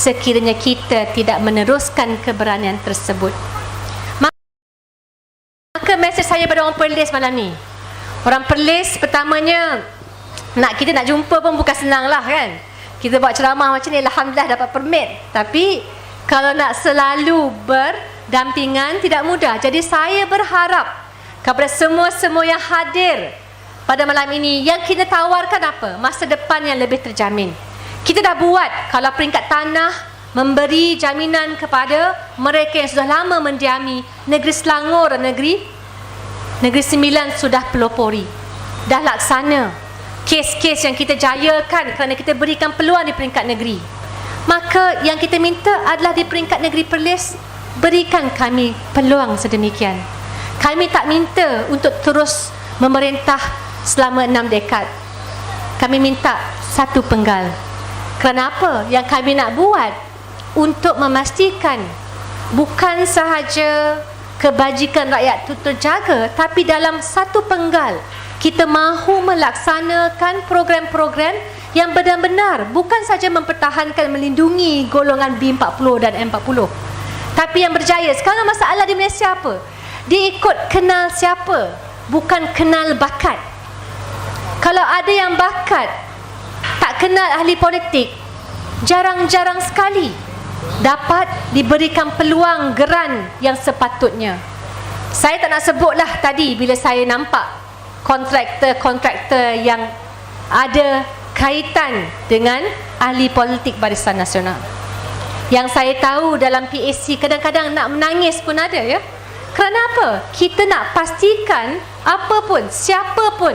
sekiranya kita tidak meneruskan keberanian tersebut. Maka mesej saya pada orang Perlis malam ni, orang Perlis pertamanya, kita nak jumpa pun bukan senang lah kan. Kita buat ceramah macam ni, alhamdulillah dapat permit, tapi kalau nak selalu berdampingan tidak mudah. Jadi saya berharap kepada semua yang hadir pada malam ini, yang kita tawarkan apa? Masa depan yang lebih terjamin. Kita dah buat, kalau peringkat tanah memberi jaminan kepada mereka yang sudah lama mendiami negeri Selangor dan negeri Sembilan sudah pelopori, dah laksana kes-kes yang kita jayakan kerana kita berikan peluang di peringkat negeri. Maka yang kita minta adalah di peringkat negeri Perlis, berikan kami peluang sedemikian. Kami tak minta untuk terus memerintah selama 6 dekad. Kami minta satu penggal. Kerana apa? Yang kami nak buat untuk memastikan bukan sahaja kebajikan rakyat itu terjaga, tapi dalam satu penggal kita mahu melaksanakan program-program yang benar-benar bukan saja mempertahankan, melindungi golongan B40 dan M40, tapi yang berjaya. Sekarang masalah di Malaysia apa? Dia ikut kenal siapa, bukan kenal bakat. Kalau ada yang bakat, tak kenal ahli politik, jarang-jarang sekali dapat diberikan peluang geran yang sepatutnya. Saya tak nak sebutlah tadi bila saya nampak kontraktor yang ada kaitan dengan ahli politik Barisan Nasional. Yang saya tahu dalam PAC kadang-kadang nak menangis pun ada ya. Kerana apa? Kita nak pastikan apapun, siapapun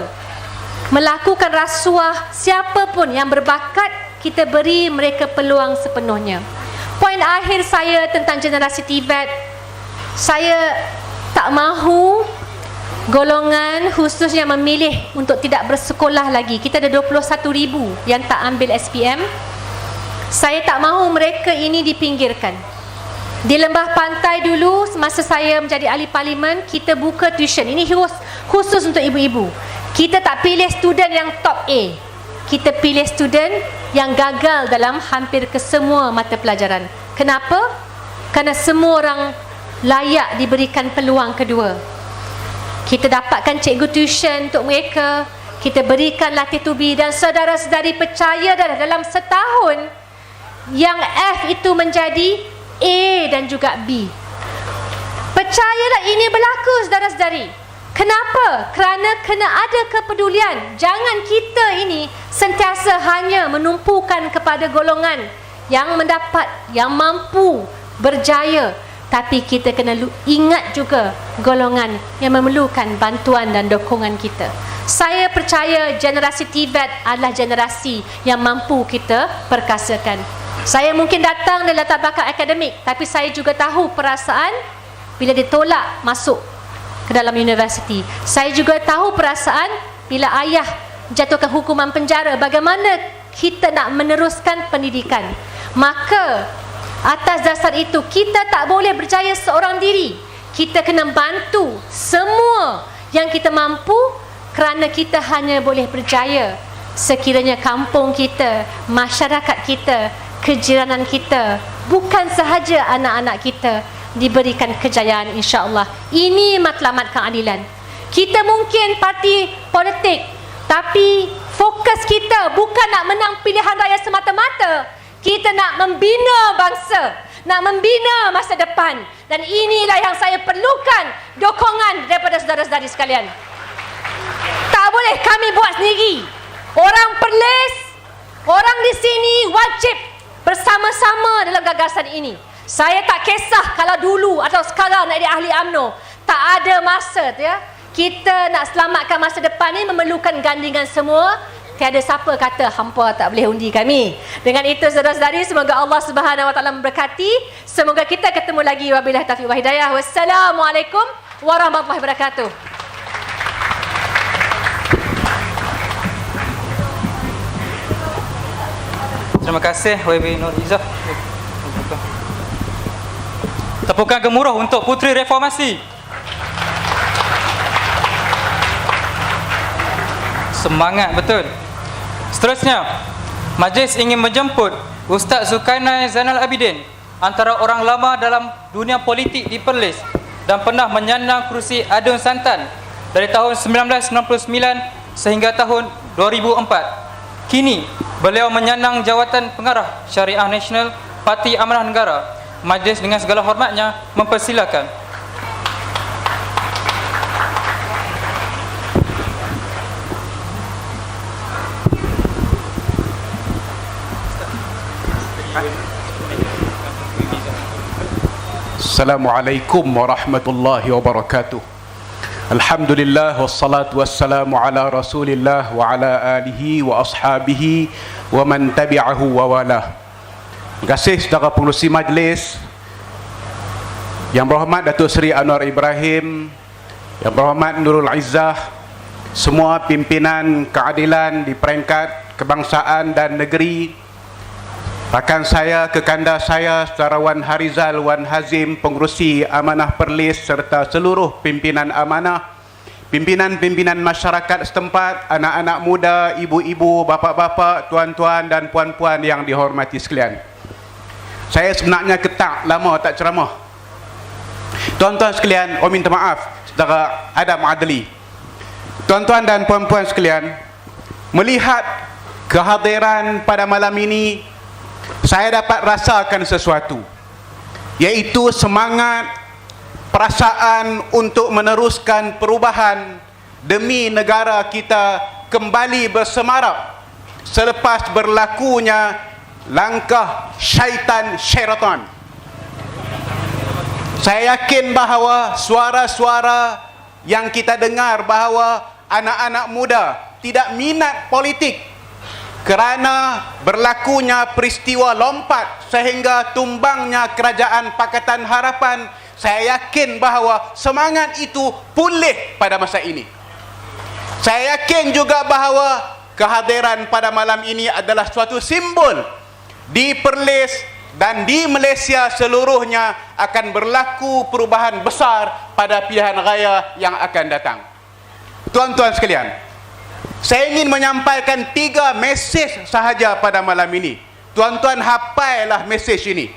melakukan rasuah, siapapun yang berbakat, kita beri mereka peluang sepenuhnya. Poin akhir saya tentang generasi TVET, saya tak mahu golongan khususnya memilih untuk tidak bersekolah lagi. Kita ada 21,000 yang tak ambil SPM. Saya tak mahu mereka ini dipinggirkan. Di Lembah Pantai dulu, semasa saya menjadi ahli parlimen, kita buka tuition. Ini khusus untuk ibu-ibu. Kita tak pilih student yang top A, kita pilih student yang gagal dalam hampir kesemua mata pelajaran. Kenapa? Kerana semua orang layak diberikan peluang kedua. Kita dapatkan cikgu tuition untuk mereka, kita berikan latih tubi, dan saudara-saudari percaya dalam setahun yang F itu menjadi A dan juga B. Percayalah ini berlaku, saudara-saudari. Kenapa? Kerana kena ada kepedulian. Jangan kita ini sentiasa hanya menumpukan kepada golongan yang mendapat, yang mampu berjaya, tapi kita kena ingat juga golongan yang memerlukan bantuan dan dokongan kita. Saya percaya generasi TVET adalah generasi yang mampu kita perkasakan. Saya mungkin datang dari latar belakang akademik, tapi saya juga tahu perasaan bila ditolak masuk ke dalam universiti. Saya juga tahu perasaan bila ayah jatuhkan hukuman penjara, bagaimana kita nak meneruskan pendidikan. Maka atas dasar itu kita tak boleh berjaya seorang diri. Kita kena bantu semua yang kita mampu, kerana kita hanya boleh berjaya sekiranya kampung kita, masyarakat kita, kejiranan kita, bukan sahaja anak-anak kita diberikan kejayaan, insya-Allah. Ini matlamat keadilan. Kita mungkin parti politik, tapi fokus kita bukan nak menang pilihan raya semata-mata. Kita nak membina bangsa, nak membina masa depan. Dan inilah yang saya perlukan dokongan daripada saudara-saudari sekalian. Tak boleh kami buat sendiri. Orang Perlis, orang di sini wajib bersama-sama dalam gagasan ini. Saya tak kisah kalau dulu atau sekarang nak jadi ahli UMNO. Tak ada masa ya. Kita nak selamatkan masa depan ni memerlukan gandingan semua. Tiada siapa kata hampa tak boleh undi kami. Dengan itu saudara-saudari, semoga Allah Subhanahu Wa Taala memberkati. Semoga kita ketemu lagi. Wabillahi taufiq wal hidayah. Wassalamualaikum warahmatullahi wabarakatuh. Terima kasih YB Nur Izzah. Tepukan gemuruh untuk Puteri Reformasi. Semangat betul. Seterusnya, majlis ingin menjemput Ustaz Zulkarnain Zainal Abidin antara orang lama dalam dunia politik di Perlis dan pernah menyandang kerusi Adun Santan dari tahun 1999 sehingga tahun 2004. Kini, beliau menyandang jawatan pengarah Syariah Nasional Parti Amanah Negara. Majlis dengan segala hormatnya mempersilakan. Assalamualaikum warahmatullahi wabarakatuh. Alhamdulillah wassalatu wassalamu ala Rasulillah wa ala alihi wa ashabihi wa man tabi'ahu wa walah. Terima kasih saudara pengerusi majlis. Yang berhormat Datuk Seri Anwar Ibrahim, yang berhormat Nurul Izzah, semua pimpinan keadilan di peringkat kebangsaan dan negeri, rakan saya, kekanda saya, saudara Wan Harizal, Wan Hazim, pengerusi Amanah Perlis serta seluruh pimpinan amanah, pimpinan-pimpinan masyarakat setempat, anak-anak muda, ibu-ibu, bapa-bapa, tuan-tuan dan puan-puan yang dihormati sekalian. Saya sebenarnya ketak lama tak ceramah. Tuan-tuan sekalian, minta maaf, saudara Adam Adli. Tuan-tuan dan puan-puan sekalian, melihat kehadiran pada malam ini, saya dapat rasakan sesuatu, yaitu semangat, perasaan untuk meneruskan perubahan demi negara kita kembali bersemarak selepas berlakunya langkah syaitan. Saya yakin bahawa suara-suara yang kita dengar bahawa anak-anak muda tidak minat politik kerana berlakunya peristiwa lompat sehingga tumbangnya kerajaan Pakatan Harapan, saya yakin bahawa semangat itu pulih pada masa ini. Saya yakin juga bahawa kehadiran pada malam ini adalah suatu simbol di Perlis dan di Malaysia seluruhnya akan berlaku perubahan besar pada pilihan raya yang akan datang. Tuan-tuan sekalian, saya ingin menyampaikan 3 mesej sahaja pada malam ini. Tuan-tuan hafallah mesej ini.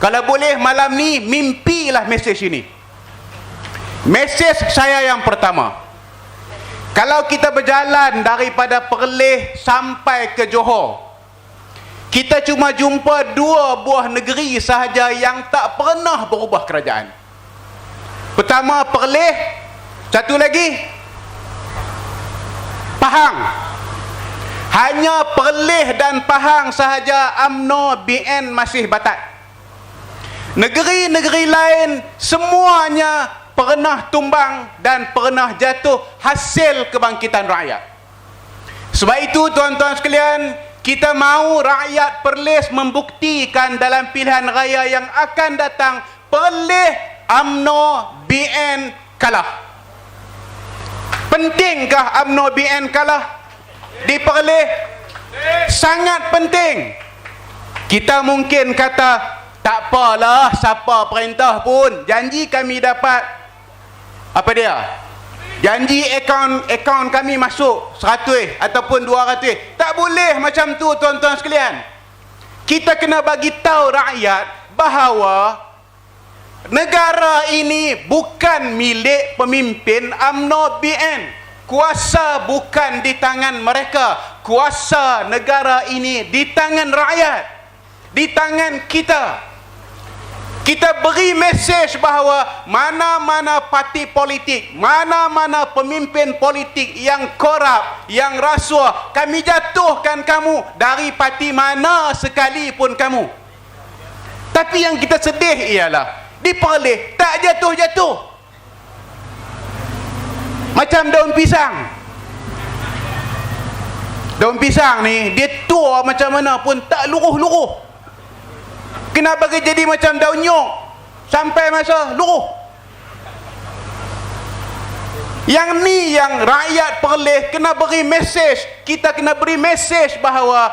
Kalau boleh malam ni mimpilah mesej ini. Mesej saya yang pertama, kalau kita berjalan daripada Perlis sampai ke Johor, kita cuma jumpa 2 buah negeri sahaja yang tak pernah berubah kerajaan. Pertama Perlis, satu lagi Pahang. Hanya Perlis dan Pahang sahaja UMNO BN masih batat. Negeri-negeri lain semuanya pernah tumbang dan pernah jatuh hasil kebangkitan rakyat. Sebab itu tuan-tuan sekalian, kita mahu rakyat Perlis membuktikan dalam pilihan raya yang akan datang, Perlis UMNO BN kalah. Pentingkah UMNO BN kalah di Perlis? Sangat penting. Kita mungkin kata, tak apalah siapa perintah pun, janji kami dapat apa dia? Janji akaun kami masuk 100 ataupun 200. Tak boleh macam tu tuan-tuan sekalian. Kita kena bagi tahu rakyat bahawa negara ini bukan milik pemimpin UMNO BN. Kuasa bukan di tangan mereka. Kuasa negara ini di tangan rakyat, di tangan kita. Kita beri mesej bahawa mana-mana parti politik, mana-mana pemimpin politik yang korup, yang rasuah, kami jatuhkan kamu dari parti mana sekalipun kamu. Tapi yang kita sedih ialah di Perlis tak jatuh-jatuh. Macam daun pisang. Daun pisang ni dia tua macam mana pun tak luruh-luruh. Kena bagi jadi macam daun nyok sampai masa luruh. Yang ni yang rakyat Perlis kena beri mesej. Kita kena beri mesej bahawa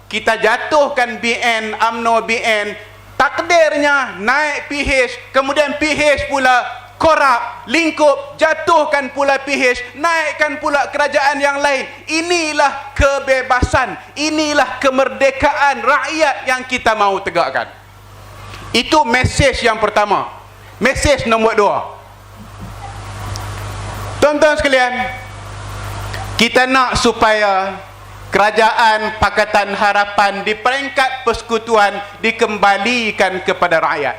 kita jatuhkan BN, UMNO BN, takdirnya naik PH, kemudian PH pula korup, lingkup, jatuhkan pula PH, naikkan pula kerajaan yang lain. Inilah kebebasan, inilah kemerdekaan rakyat yang kita mahu tegakkan. Itu mesej yang pertama. Mesej nombor 2. Tuan-tuan sekalian, kita nak supaya kerajaan Pakatan Harapan di peringkat persekutuan dikembalikan kepada rakyat.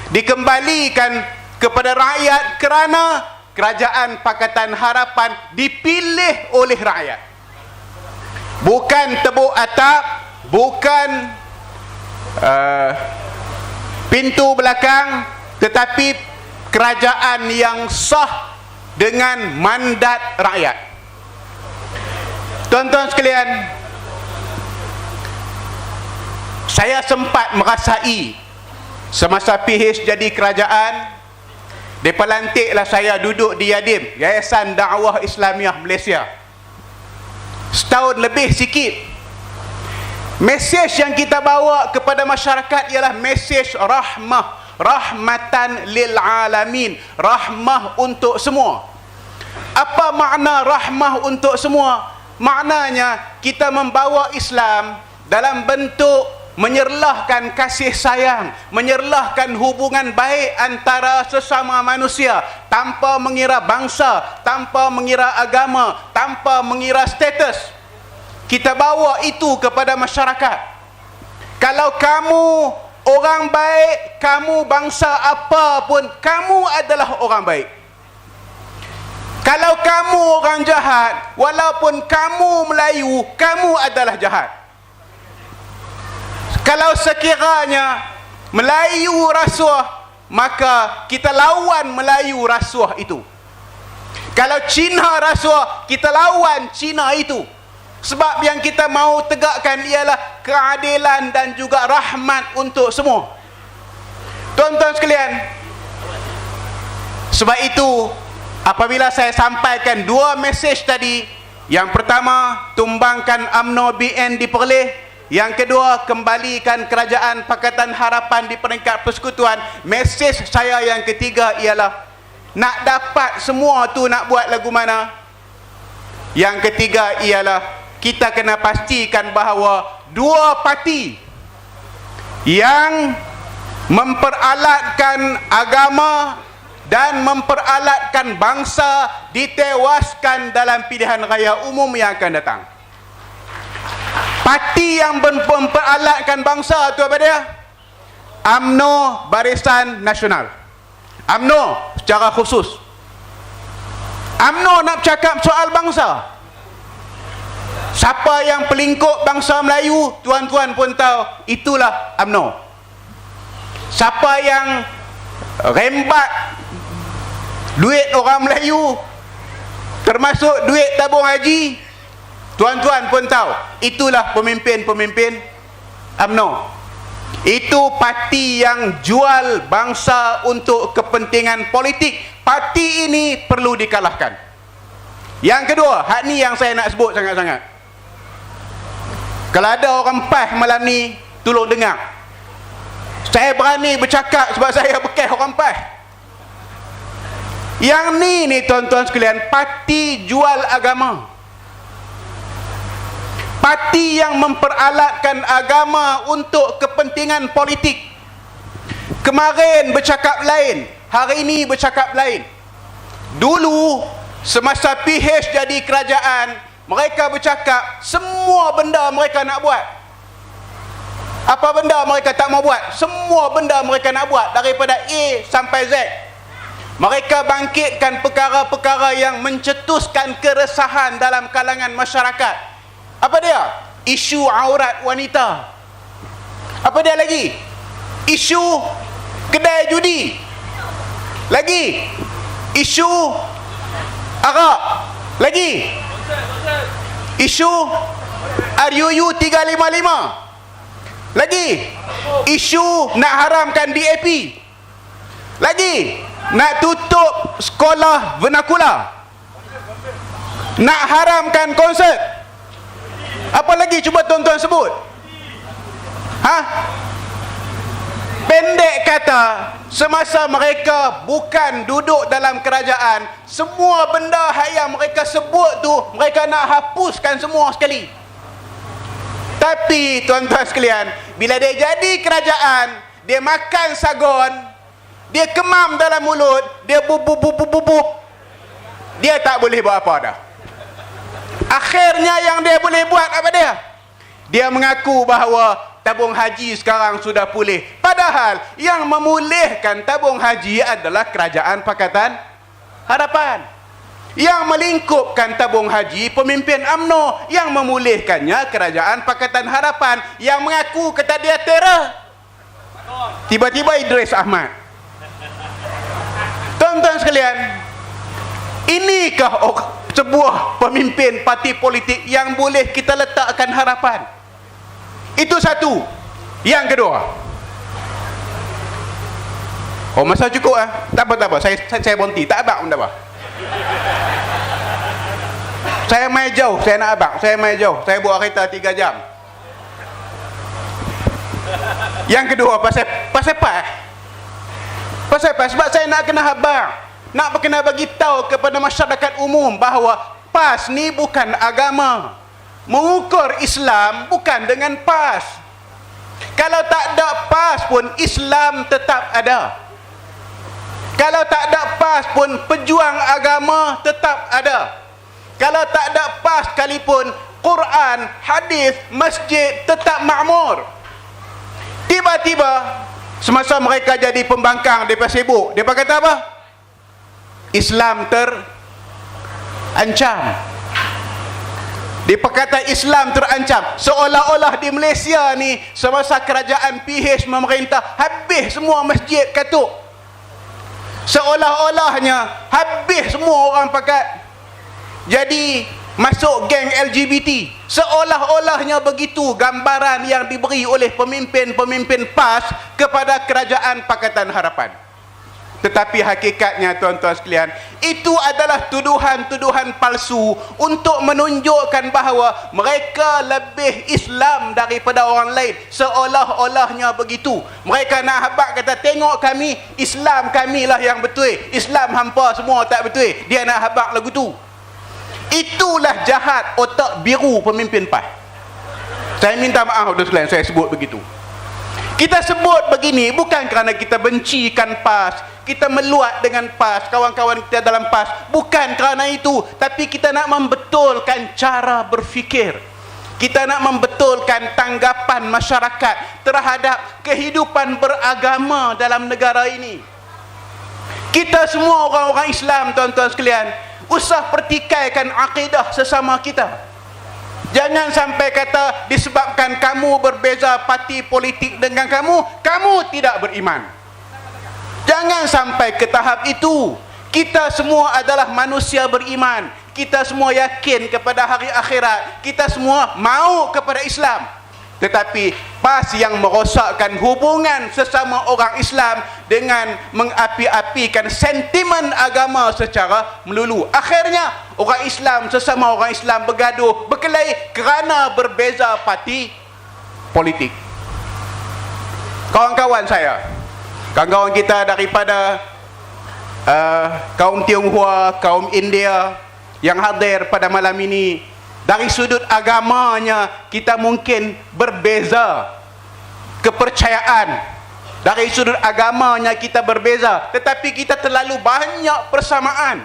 Dikembalikan kepada rakyat kerana kerajaan Pakatan Harapan dipilih oleh rakyat. Bukan tebuk atap, bukan pintu belakang, tetapi kerajaan yang sah dengan mandat rakyat. Tuan-tuan sekalian, saya sempat merasai semasa PH jadi kerajaan, mereka lantiklah saya duduk di Yadim, Yayasan Dakwah Islamiah Malaysia, setahun lebih sikit. Mesej yang kita bawa kepada masyarakat ialah mesej rahmah, rahmatan lil alamin, rahmah untuk semua. Apa makna rahmah untuk semua? Maknanya kita membawa Islam dalam bentuk menyerlahkan kasih sayang, menyerlahkan hubungan baik antara sesama manusia, tanpa mengira bangsa, tanpa mengira agama, tanpa mengira status. Kita bawa itu kepada masyarakat. Kalau kamu orang baik, kamu bangsa apa pun, kamu adalah orang baik. Kalau kamu orang jahat, walaupun kamu Melayu, kamu adalah jahat. Kalau sekiranya Melayu rasuah, maka kita lawan Melayu rasuah itu. Kalau Cina rasuah, kita lawan Cina itu. Sebab yang kita mahu tegakkan ialah keadilan dan juga rahmat untuk semua. Tuan-tuan sekalian, sebab itu apabila saya sampaikan 2 mesej tadi, yang pertama, tumbangkan UMNO BN di Perlis. Yang kedua, kembalikan kerajaan Pakatan Harapan di peringkat persekutuan. Mesej saya yang ketiga ialah, nak dapat semua tu nak buat lagu mana? Yang ketiga ialah, kita kena pastikan bahawa 2 parti yang memperalatkan agama dan memperalatkan bangsa ditewaskan dalam pilihan raya umum yang akan datang. Parti yang memperalatkan bangsa itu apa dia? UMNO Barisan Nasional. UMNO secara khusus. UMNO nak cakap soal bangsa. Siapa yang pelingkup bangsa Melayu, tuan-tuan pun tahu, itulah UMNO. Siapa yang rembat duit orang Melayu, termasuk duit tabung haji, tuan-tuan pun tahu, itulah pemimpin-pemimpin UMNO. Itu parti yang jual bangsa untuk kepentingan politik. Parti ini perlu dikalahkan. Yang kedua, hak ni yang saya nak sebut sangat-sangat. Kalau ada orang PAS malam ni, tolong dengar. Saya berani bercakap sebab saya bekas orang PAS. Yang ni tuan-tuan sekalian, parti jual agama. Parti yang memperalatkan agama untuk kepentingan politik. Kemarin bercakap lain, hari ini bercakap lain. Dulu semasa PH jadi kerajaan, mereka bercakap semua benda mereka nak buat. Apa benda mereka tak mau buat? Semua benda mereka nak buat, daripada A sampai Z. Mereka bangkitkan perkara-perkara yang mencetuskan keresahan dalam kalangan masyarakat. Apa dia? Isu aurat wanita. Apa dia lagi? Isu kedai judi. Lagi isu arak. Lagi isu RUU 355. Lagi isu nak haramkan DAP. Lagi nak tutup sekolah vernakular. Nak haramkan konsert. Apa lagi cuba tuan-tuan sebut? Ha? Pendek kata, semasa mereka bukan duduk dalam kerajaan, semua benda yang mereka sebut tu mereka nak hapuskan semua sekali. Tapi tuan-tuan sekalian, bila dia jadi kerajaan, dia makan sagon, dia kemam dalam mulut, dia bub, dia tak boleh buat apa dah. Akhirnya yang dia boleh buat apa dia? Dia mengaku bahawa tabung haji sekarang sudah pulih. Padahal yang memulihkan tabung haji adalah Kerajaan Pakatan Harapan. Yang melingkupkan tabung haji pemimpin UMNO, yang memulihkannya Kerajaan Pakatan Harapan, yang mengaku kata dia teror. Tiba-tiba Idris Ahmad. Tuan-tuan sekalian, inikah sebuah pemimpin parti politik yang boleh kita letakkan harapan? Itu satu. Yang kedua, oh masa cukup ah? Tak apa. Saya berhenti. Tak abang pun tak apa. Saya main jauh. Saya nak abang. Saya main jauh. Saya bawa kereta 3 jam. Yang kedua, pasal PAS. Pasal PAS sebab saya nak kena abang. Nak kena bagi tahu kepada masyarakat umum bahawa PAS ni bukan agama. Mengukur Islam bukan dengan PAS. Kalau tak ada PAS pun Islam tetap ada. Kalau tak ada PAS pun pejuang agama tetap ada. Kalau tak ada PAS sekalipun Quran, hadis, masjid tetap makmur. Tiba-tiba semasa mereka jadi pembangkang, mereka sibuk. Mereka kata apa? Islam terancam. Dia kata Islam terancam. Seolah-olah di Malaysia ni semasa kerajaan PH memerintah, habis semua masjid katuk. Seolah-olahnya habis semua orang pakat jadi masuk geng LGBT. Seolah-olahnya begitu gambaran yang diberi oleh pemimpin-pemimpin PAS kepada Kerajaan Pakatan Harapan. Tetapi hakikatnya tuan-tuan sekalian, itu adalah tuduhan-tuduhan palsu untuk menunjukkan bahawa mereka lebih Islam daripada orang lain. Seolah-olahnya begitu. Mereka nak habaq kata, tengok kami, Islam kamilah yang betul, Islam hampa semua tak betul. Dia nak habaq lagu tu. Itulah jahat otak biru pemimpin PAS. Saya minta maaf tuan sekalian, saya sebut begitu. Kita sebut begini bukan kerana kita bencikan PAS, kita meluat dengan PAS, kawan-kawan kita dalam PAS. Bukan kerana itu, tapi kita nak membetulkan cara berfikir. Kita nak membetulkan tanggapan masyarakat terhadap kehidupan beragama dalam negara ini. Kita semua orang-orang Islam tuan-tuan sekalian, usah pertikaikan akidah sesama kita. Jangan sampai kata disebabkan kamu berbeza parti politik dengan kamu, kamu tidak beriman. Jangan sampai ke tahap itu. Kita semua adalah manusia beriman. Kita semua yakin kepada hari akhirat. Kita semua mau kepada Islam. Tetapi PAS yang merosakkan hubungan sesama orang Islam dengan mengapi-apikan sentimen agama secara melulu. Akhirnya orang Islam sesama orang Islam bergaduh, berkelahi kerana berbeza parti politik. Kawan-kawan saya, kawan-kawan kita daripada kaum Tionghoa, kaum India yang hadir pada malam ini, dari sudut agamanya kita mungkin berbeza kepercayaan, dari sudut agamanya kita berbeza, tetapi kita terlalu banyak persamaan.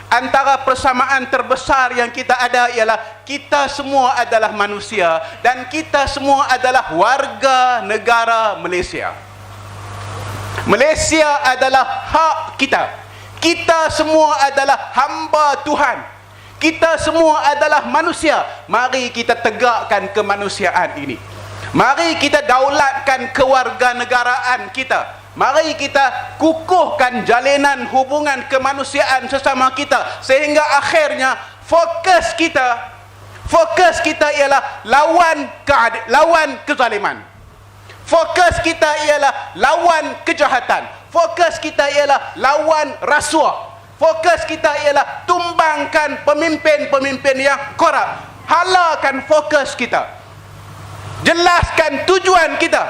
Antara persamaan terbesar yang kita ada ialah kita semua adalah manusia dan kita semua adalah warga negara Malaysia. Malaysia adalah hak kita. Kita semua adalah hamba Tuhan. Kita semua adalah manusia. Mari kita tegakkan kemanusiaan ini. Mari kita daulatkan kewarganegaraan kita. Mari kita kukuhkan jalinan hubungan kemanusiaan sesama kita, sehingga akhirnya fokus kita ialah lawan kezaliman. Fokus kita ialah lawan kejahatan. Fokus kita ialah lawan rasuah. Fokus kita ialah tumbangkan pemimpin-pemimpin yang korup. Halakan fokus kita. Jelaskan tujuan kita.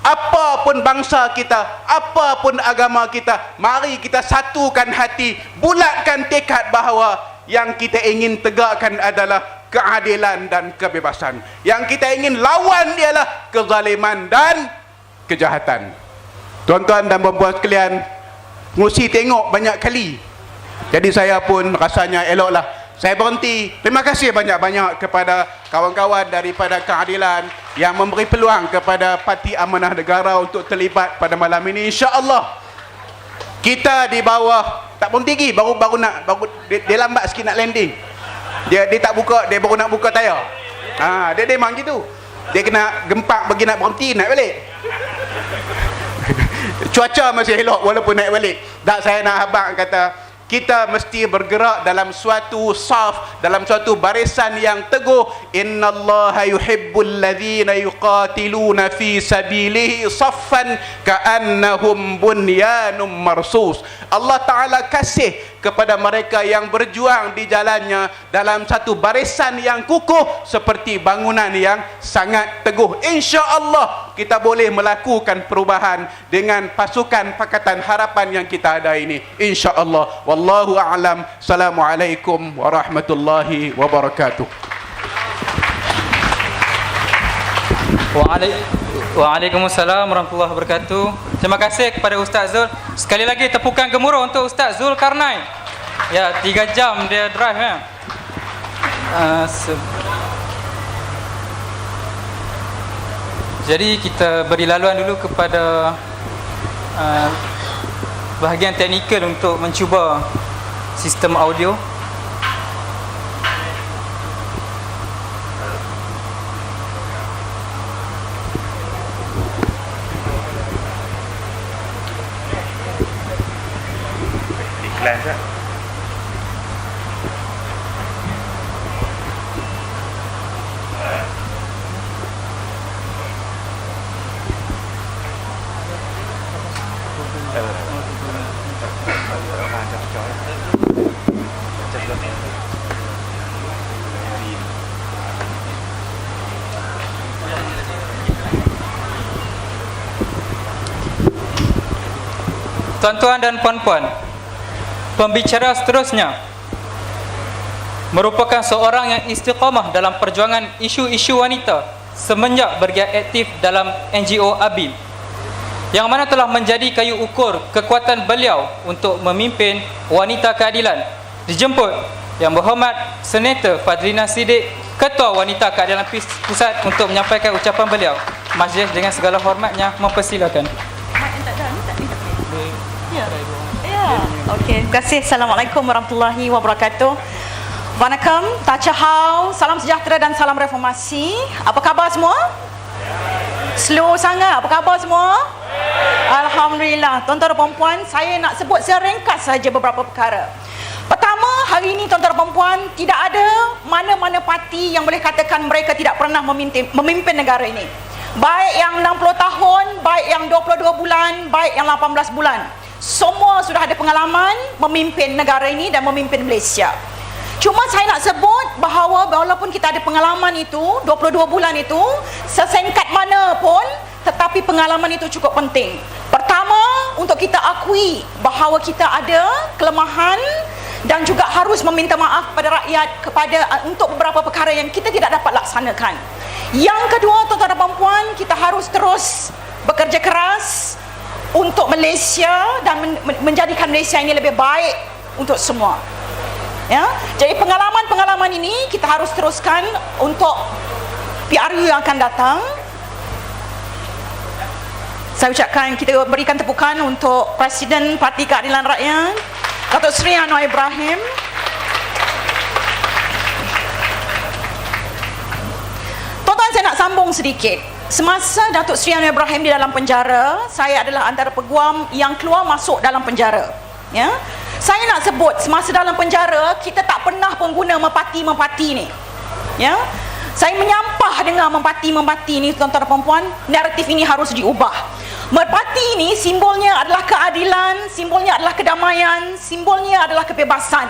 Apapun bangsa kita, apapun agama kita, mari kita satukan hati, bulatkan tekad bahawa yang kita ingin tegakkan adalah keadilan dan kebebasan. Yang kita ingin lawan ialah kezaliman dan kejahatan. Tuan-tuan dan puan-puan sekalian, mesti tengok banyak kali. Jadi saya pun rasanya eloklah saya berhenti. Terima kasih banyak-banyak kepada kawan-kawan daripada keadilan yang memberi peluang kepada Parti Amanah Negara untuk terlibat pada malam ini. InsyaAllah kita di bawah tak pun tinggi, baru dia lambat sikit nak landing. Dia tak buka, dia baru nak buka tayar. Dia memang gitu. Dia kena gempak bagi nak berhenti, naik balik. Cuaca masih elok walaupun naik balik. Tak, saya nak habaq kata kita mesti bergerak dalam suatu saf, dalam suatu barisan yang teguh. Innallaha yuhibbul ladzina yuqatiluna fi sabilihi saffan ka'annahum bunyanun marsus. Allah Ta'ala kasih kepada mereka yang berjuang di jalannya dalam satu barisan yang kukuh seperti bangunan yang sangat teguh. InsyaAllah kita boleh melakukan perubahan dengan pasukan Pakatan Harapan yang kita ada ini, InsyaAllah. Wallahu a'lam. Assalamualaikum warahmatullahi wabarakatuh. Waalaikumsalam warahmatullahi wabarakatuh. Terima kasih kepada Ustaz Zul. Sekali lagi tepukan gemuruh untuk Ustaz Zulkarnain. Ya, 3 jam dia drive ya. Jadi kita beri laluan dulu kepada bahagian teknikal untuk mencuba sistem audio. Iklan tak? Tuan-tuan dan puan-puan, pembicara seterusnya merupakan seorang yang istiqamah dalam perjuangan isu-isu wanita semenjak bergiat aktif dalam NGO ABIN, yang mana telah menjadi kayu ukur kekuatan beliau untuk memimpin wanita keadilan. Dijemput Yang Berhormat Senator Fadlina Siddiq, Ketua Wanita Keadilan Pusat, untuk menyampaikan ucapan beliau. Majlis dengan segala hormatnya mempersilakan. Okey, terima kasih. Assalamualaikum warahmatullahi wabarakatuh. Wanakkam, Tachahau, salam sejahtera dan salam reformasi. Apa khabar semua? Slow sangat. Apa khabar semua? Alhamdulillah. Tuan-tuan dan puan-puan, saya nak sebut secara ringkas saja beberapa perkara. Pertama, hari ini tuan-tuan dan puan-puan, tidak ada mana-mana parti yang boleh katakan mereka tidak pernah memimpin negara ini. Baik yang 60 tahun, baik yang 22 bulan, baik yang 18 bulan. Semua sudah ada pengalaman memimpin negara ini dan memimpin Malaysia. Cuma saya nak sebut bahawa walaupun kita ada pengalaman itu, 22 bulan itu, sesingkat mana pun, tetapi pengalaman itu cukup penting. Pertama, untuk kita akui bahawa kita ada kelemahan dan juga harus meminta maaf kepada rakyat untuk beberapa perkara yang kita tidak dapat laksanakan. Yang kedua, tuan-tuan dan puan-puan, kita harus terus bekerja keras untuk Malaysia dan menjadikan Malaysia ini lebih baik untuk semua. Ya, jadi pengalaman-pengalaman ini kita harus teruskan untuk PRU yang akan datang. Saya ucapkan, kita berikan tepukan untuk Presiden Parti Keadilan Rakyat, Datuk Seri Anwar Ibrahim. Tuan-tuan, saya nak sambung sedikit. Semasa Datuk Seri Anwar Ibrahim di dalam penjara, saya adalah antara peguam yang keluar masuk dalam penjara. Ya, saya nak sebut semasa dalam penjara kita tak pernah pengguna mempati-mempati ni. Ya, saya menyampah dengan mempati-mempati ni, tuan-tuan dan puan-puan. Naratif ini harus diubah. Merpati ini simbolnya adalah keadilan, simbolnya adalah kedamaian, simbolnya adalah kebebasan.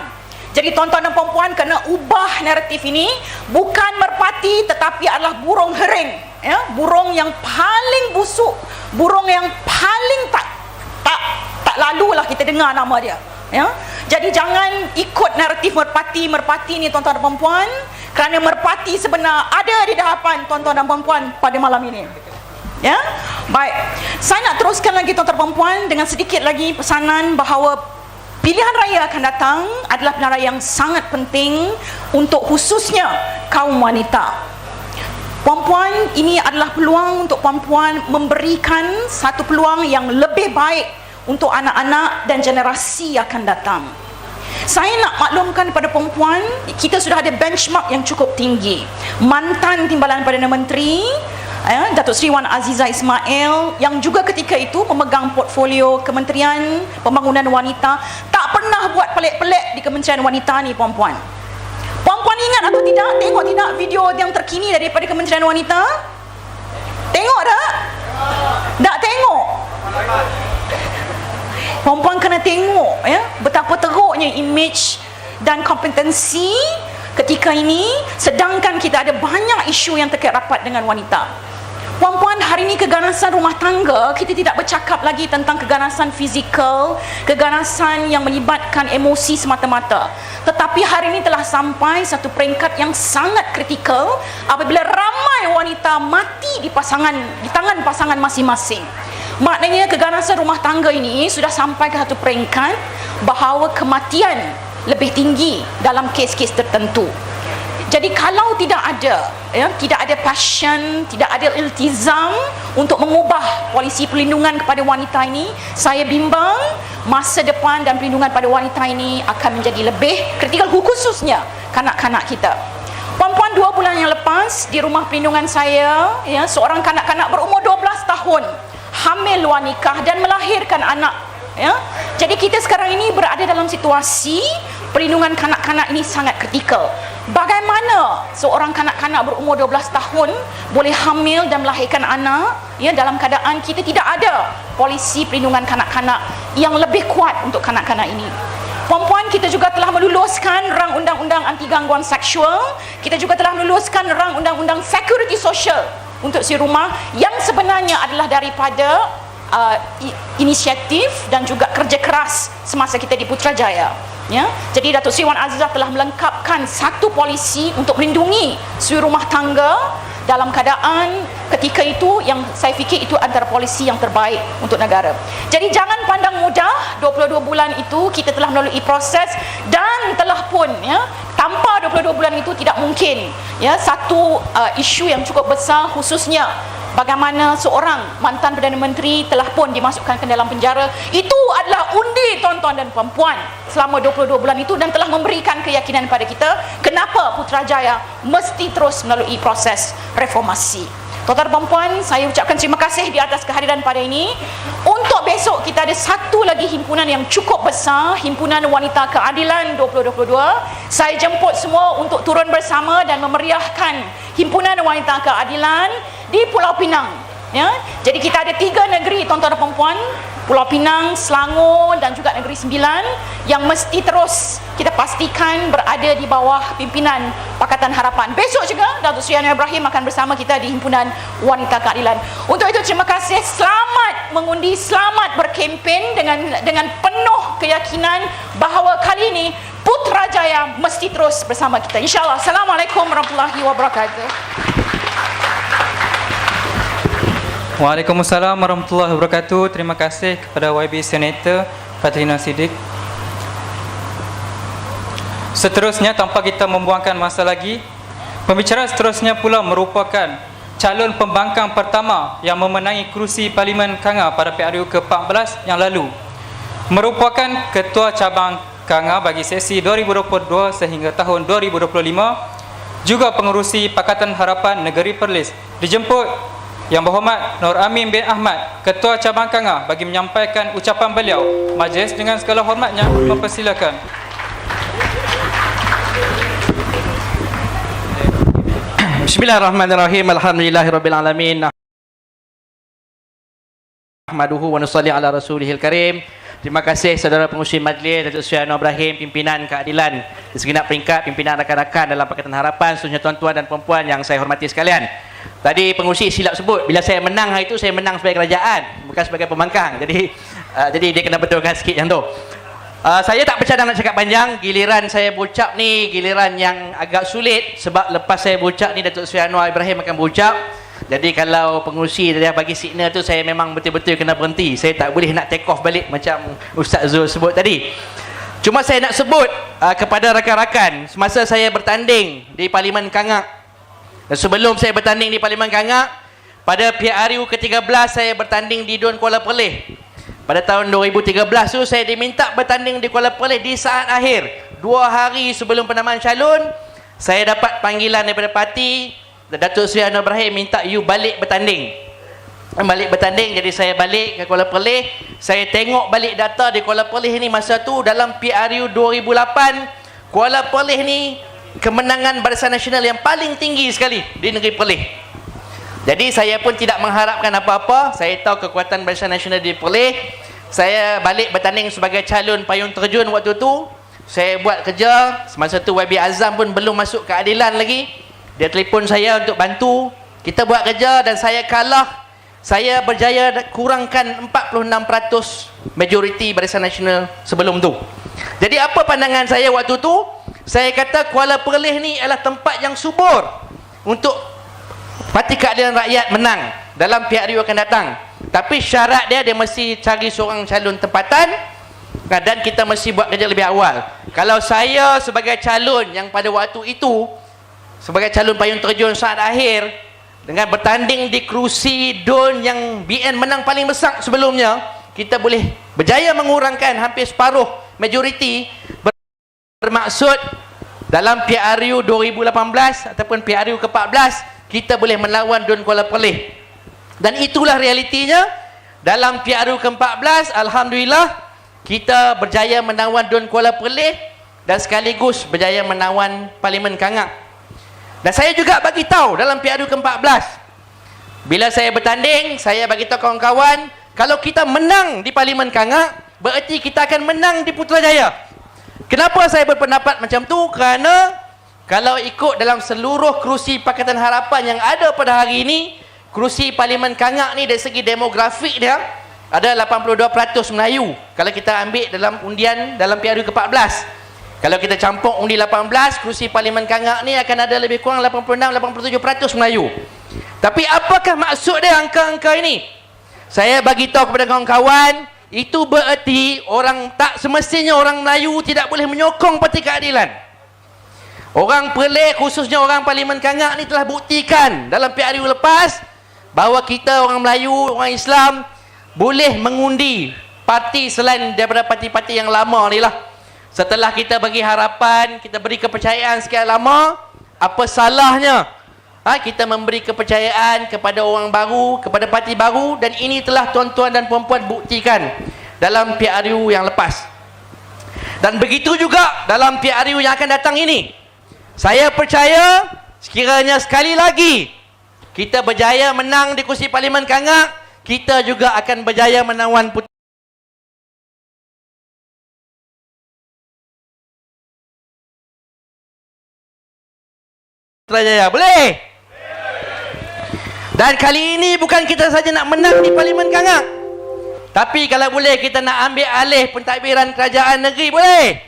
Jadi tuan-tuan dan puan-puan kena ubah naratif ini, bukan merpati tetapi adalah burung hering. ya, burung yang paling busuk, burung yang paling tak lalulah kita dengar nama dia, ya. Jadi jangan ikut naratif merpati ni tuan-tuan dan puan-puan, kerana merpati sebenar ada di hadapan tuan-tuan dan puan-puan pada malam ini. Ya, baik. Saya nak teruskan lagi tuan-tuan dan puan-puan dengan sedikit lagi pesanan bahawa pilihan raya akan datang adalah pilihan raya yang sangat penting untuk khususnya kaum wanita. Puan-puan, ini adalah peluang untuk puan-puan memberikan satu peluang yang lebih baik untuk anak-anak dan generasi akan datang. Saya nak maklumkan kepada puan-puan, kita sudah ada benchmark yang cukup tinggi. Mantan Timbalan Perdana Menteri Datuk Seri Wan Azizah Ismail yang juga ketika itu memegang portfolio Kementerian Pembangunan Wanita tak pernah buat pelik-pelik di Kementerian Wanita ni, puan-puan. Puan-puan ingat atau tidak, tengok tidak video yang terkini daripada Kementerian Wanita? Tengok tak? Tak tengok? Puan-puan kena tengok, ya, betapa teruknya image dan kompetensi ketika ini, sedangkan kita ada banyak isu yang terkait rapat dengan wanita. Puan-puan, hari ini keganasan rumah tangga, kita tidak bercakap lagi tentang keganasan fizikal, keganasan yang melibatkan emosi semata-mata. Tetapi hari ini telah sampai satu peringkat yang sangat kritikal apabila ramai wanita mati di tangan pasangan masing-masing. Maknanya keganasan rumah tangga ini sudah sampai ke satu peringkat bahawa kematian lebih tinggi dalam kes-kes tertentu. Jadi kalau tidak ada passion, tidak ada iltizam untuk mengubah polisi perlindungan kepada wanita ini, saya bimbang masa depan dan perlindungan pada wanita ini akan menjadi lebih kritikal, khususnya kanak-kanak kita. Puan-puan, 2 bulan yang lepas di rumah perlindungan saya, ya, seorang kanak-kanak berumur 12 tahun hamil luar nikah dan melahirkan anak, ya. Jadi kita sekarang ini berada dalam situasi perlindungan kanak-kanak ini sangat kritikal. Bagaimana seorang kanak-kanak berumur 12 tahun boleh hamil dan melahirkan anak, ya, dalam keadaan kita tidak ada polisi perlindungan kanak-kanak yang lebih kuat untuk kanak-kanak ini. Puan-puan, kita juga telah meluluskan rang undang-undang anti gangguan seksual. Kita juga telah meluluskan rang undang-undang security social untuk si rumah yang sebenarnya adalah daripada inisiatif dan juga kerja keras semasa kita di Putrajaya, ya. Jadi Datuk Seri Wan Azizah telah melengkapkan satu polisi untuk melindungi suri rumah tangga dalam keadaan ketika itu yang saya fikir itu antara polisi yang terbaik untuk negara. Jadi jangan pandang mudah, 22 bulan itu kita telah melalui proses dan telah pun, ya, tanpa 22 bulan itu tidak mungkin, ya, satu isu yang cukup besar, khususnya bagaimana seorang mantan Perdana Menteri telah pun dimasukkan ke dalam penjara. Itu adalah undi, tuan-tuan dan puan-puan, selama 22 bulan itu, dan telah memberikan keyakinan kepada kita kenapa Putrajaya mesti terus melalui proses reformasi. Tuan-tuan dan puan-puan, saya ucapkan terima kasih di atas kehadiran pada ini. Untuk besok kita ada satu lagi himpunan yang cukup besar, Himpunan Wanita Keadilan 2022. Saya jemput semua untuk turun bersama dan memeriahkan Himpunan Wanita Keadilan di Pulau Pinang, ya. Jadi kita ada 3 negeri, tuan-tuan dan puan-puan, Pulau Pinang, Selangor dan juga Negeri Sembilan, yang mesti terus kita pastikan berada di bawah pimpinan Pakatan Harapan. Besok juga Datuk Seri Anwar Ibrahim akan bersama kita di Himpunan Wanita Keadilan. Untuk itu terima kasih, selamat mengundi, selamat berkempen dengan penuh keyakinan bahawa kali ini Putrajaya mesti terus bersama kita, insya-Allah. Assalamualaikum warahmatullahi wabarakatuh. Waalaikumsalam warahmatullahi wabarakatuh. Terima kasih kepada YB Senator Fatlina Siddiq. Seterusnya, tanpa kita membuangkan masa lagi, pembicara seterusnya pula merupakan calon pembangkang pertama yang memenangi kerusi Parlimen Kanga pada PRU ke-14 yang lalu. Merupakan Ketua Cabang Kanga bagi sesi 2022 sehingga tahun 2025. Juga pengerusi Pakatan Harapan Negeri Perlis. Dijemput Yang Berhormat Nur Amin bin Ahmad, Ketua Cabang Kanga, bagi menyampaikan ucapan beliau. Majlis dengan segala hormatnya mempersilakan. Bismillahirrahmanirrahim. Alhamdulillahirabbil alamin. Nahmaduhu wa nusalli ala rasulihil karim. Terima kasih saudara pengurusi majlis, Datuk Seri Anwar Ibrahim, pimpinan keadilan di segenap peringkat, pimpinan rakan-rakan dalam Pakatan Harapan, seterusnya tuan-tuan dan puan-puan yang saya hormati sekalian. Tadi pengurusi silap sebut, bila saya menang hari itu, saya menang sebagai kerajaan, bukan sebagai pembangkang. Jadi dia kena betulkan sikit yang tu. Saya tak bercadang nak cakap panjang. Giliran saya berucap ni, giliran yang agak sulit. Sebab lepas saya berucap ni, Datuk Seri Anwar Ibrahim akan berucap. Jadi kalau pengurusi dia bagi signal tu, saya memang betul-betul kena berhenti. Saya tak boleh nak take off balik macam Ustaz Zul sebut tadi. Cuma saya nak sebut kepada rakan-rakan, semasa saya bertanding di Parlimen Kangak, dan sebelum saya bertanding di Parlimen Kangak, pada PRU ke-13 saya bertanding di Dun Kuala Perlis. Pada tahun 2013 tu saya diminta bertanding di Kuala Perlis di saat akhir. 2 hari sebelum penamaan calon, saya dapat panggilan daripada parti, Datuk Seri Anwar Ibrahim minta you balik bertanding. Jadi saya balik ke Kuala Perlis. Saya tengok balik data di Kuala Perlis ni masa tu, dalam PRU 2008, Kuala Perlis ni kemenangan Barisan Nasional yang paling tinggi sekali di negeri Perlis. Jadi saya pun tidak mengharapkan apa-apa. Saya tahu kekuatan Barisan Nasional di Perlis. Saya balik bertanding sebagai calon payung terjun waktu tu. Saya buat kerja. Semasa tu YB Azam pun belum masuk keadilan lagi. Dia telefon saya untuk bantu. Kita buat kerja dan saya kalah. Saya berjaya kurangkan 46% majoriti Barisan Nasional sebelum tu. Jadi apa pandangan saya waktu tu? Saya kata Kuala Perlis ni adalah tempat yang subur untuk Parti Keadilan Rakyat menang dalam PRU akan datang. Tapi syarat dia mesti cari seorang calon tempatan, dan kita mesti buat kerja lebih awal. Kalau saya sebagai calon yang pada waktu itu, sebagai calon payung terjun saat akhir, dengan bertanding di kerusi Dun yang BN menang paling besar sebelumnya, kita boleh berjaya mengurangkan hampir separuh majoriti. Bermaksud dalam PRU 2018 ataupun PRU ke-14 kita boleh melawan Dun Kuala Perlis. Dan itulah realitinya. Dalam PRU ke-14 alhamdulillah kita berjaya menawan Dun Kuala Perlis dan sekaligus berjaya menawan Parlimen Kangak. Dan saya juga bagi tahu dalam PRU ke-14, bila saya bertanding, saya bagi tahu kawan-kawan, kalau kita menang di Parlimen Kangak, bererti kita akan menang di Putrajaya. Kenapa saya berpendapat macam tu? Kerana kalau ikut dalam seluruh kerusi Pakatan Harapan yang ada pada hari ini, kerusi Parlimen Kangak ni dari segi demografik dia ada 82% Melayu. Kalau kita ambil dalam undian dalam PRU ke-14, kalau kita campur undi 18, kerusi Parlimen Kangak ni akan ada lebih kurang 86-87% Melayu. Tapi apakah maksud dia angka-angka ini? Saya bagi tahu kepada kawan-kawan, itu bererti orang tak semestinya orang Melayu tidak boleh menyokong Parti Keadilan. Orang Perlis, khususnya orang Parlimen Kangak ni telah buktikan dalam PRU lepas bahawa kita orang Melayu, orang Islam boleh mengundi parti selain daripada parti-parti yang lama ni lah. Setelah kita bagi harapan, kita beri kepercayaan sekian lama, apa salahnya kita memberi kepercayaan kepada orang baru, kepada parti baru, dan ini telah tuan-tuan dan puan-puan buktikan dalam PRU yang lepas. Dan begitu juga dalam PRU yang akan datang ini. Saya percaya sekiranya sekali lagi kita berjaya menang di kursi Parlimen Kangak, kita juga akan berjaya menawan Putrajaya. Boleh? Dan kali ini bukan kita saja nak menang di Parlimen Kangak, tapi kalau boleh kita nak ambil alih pentadbiran kerajaan negeri. Boleh?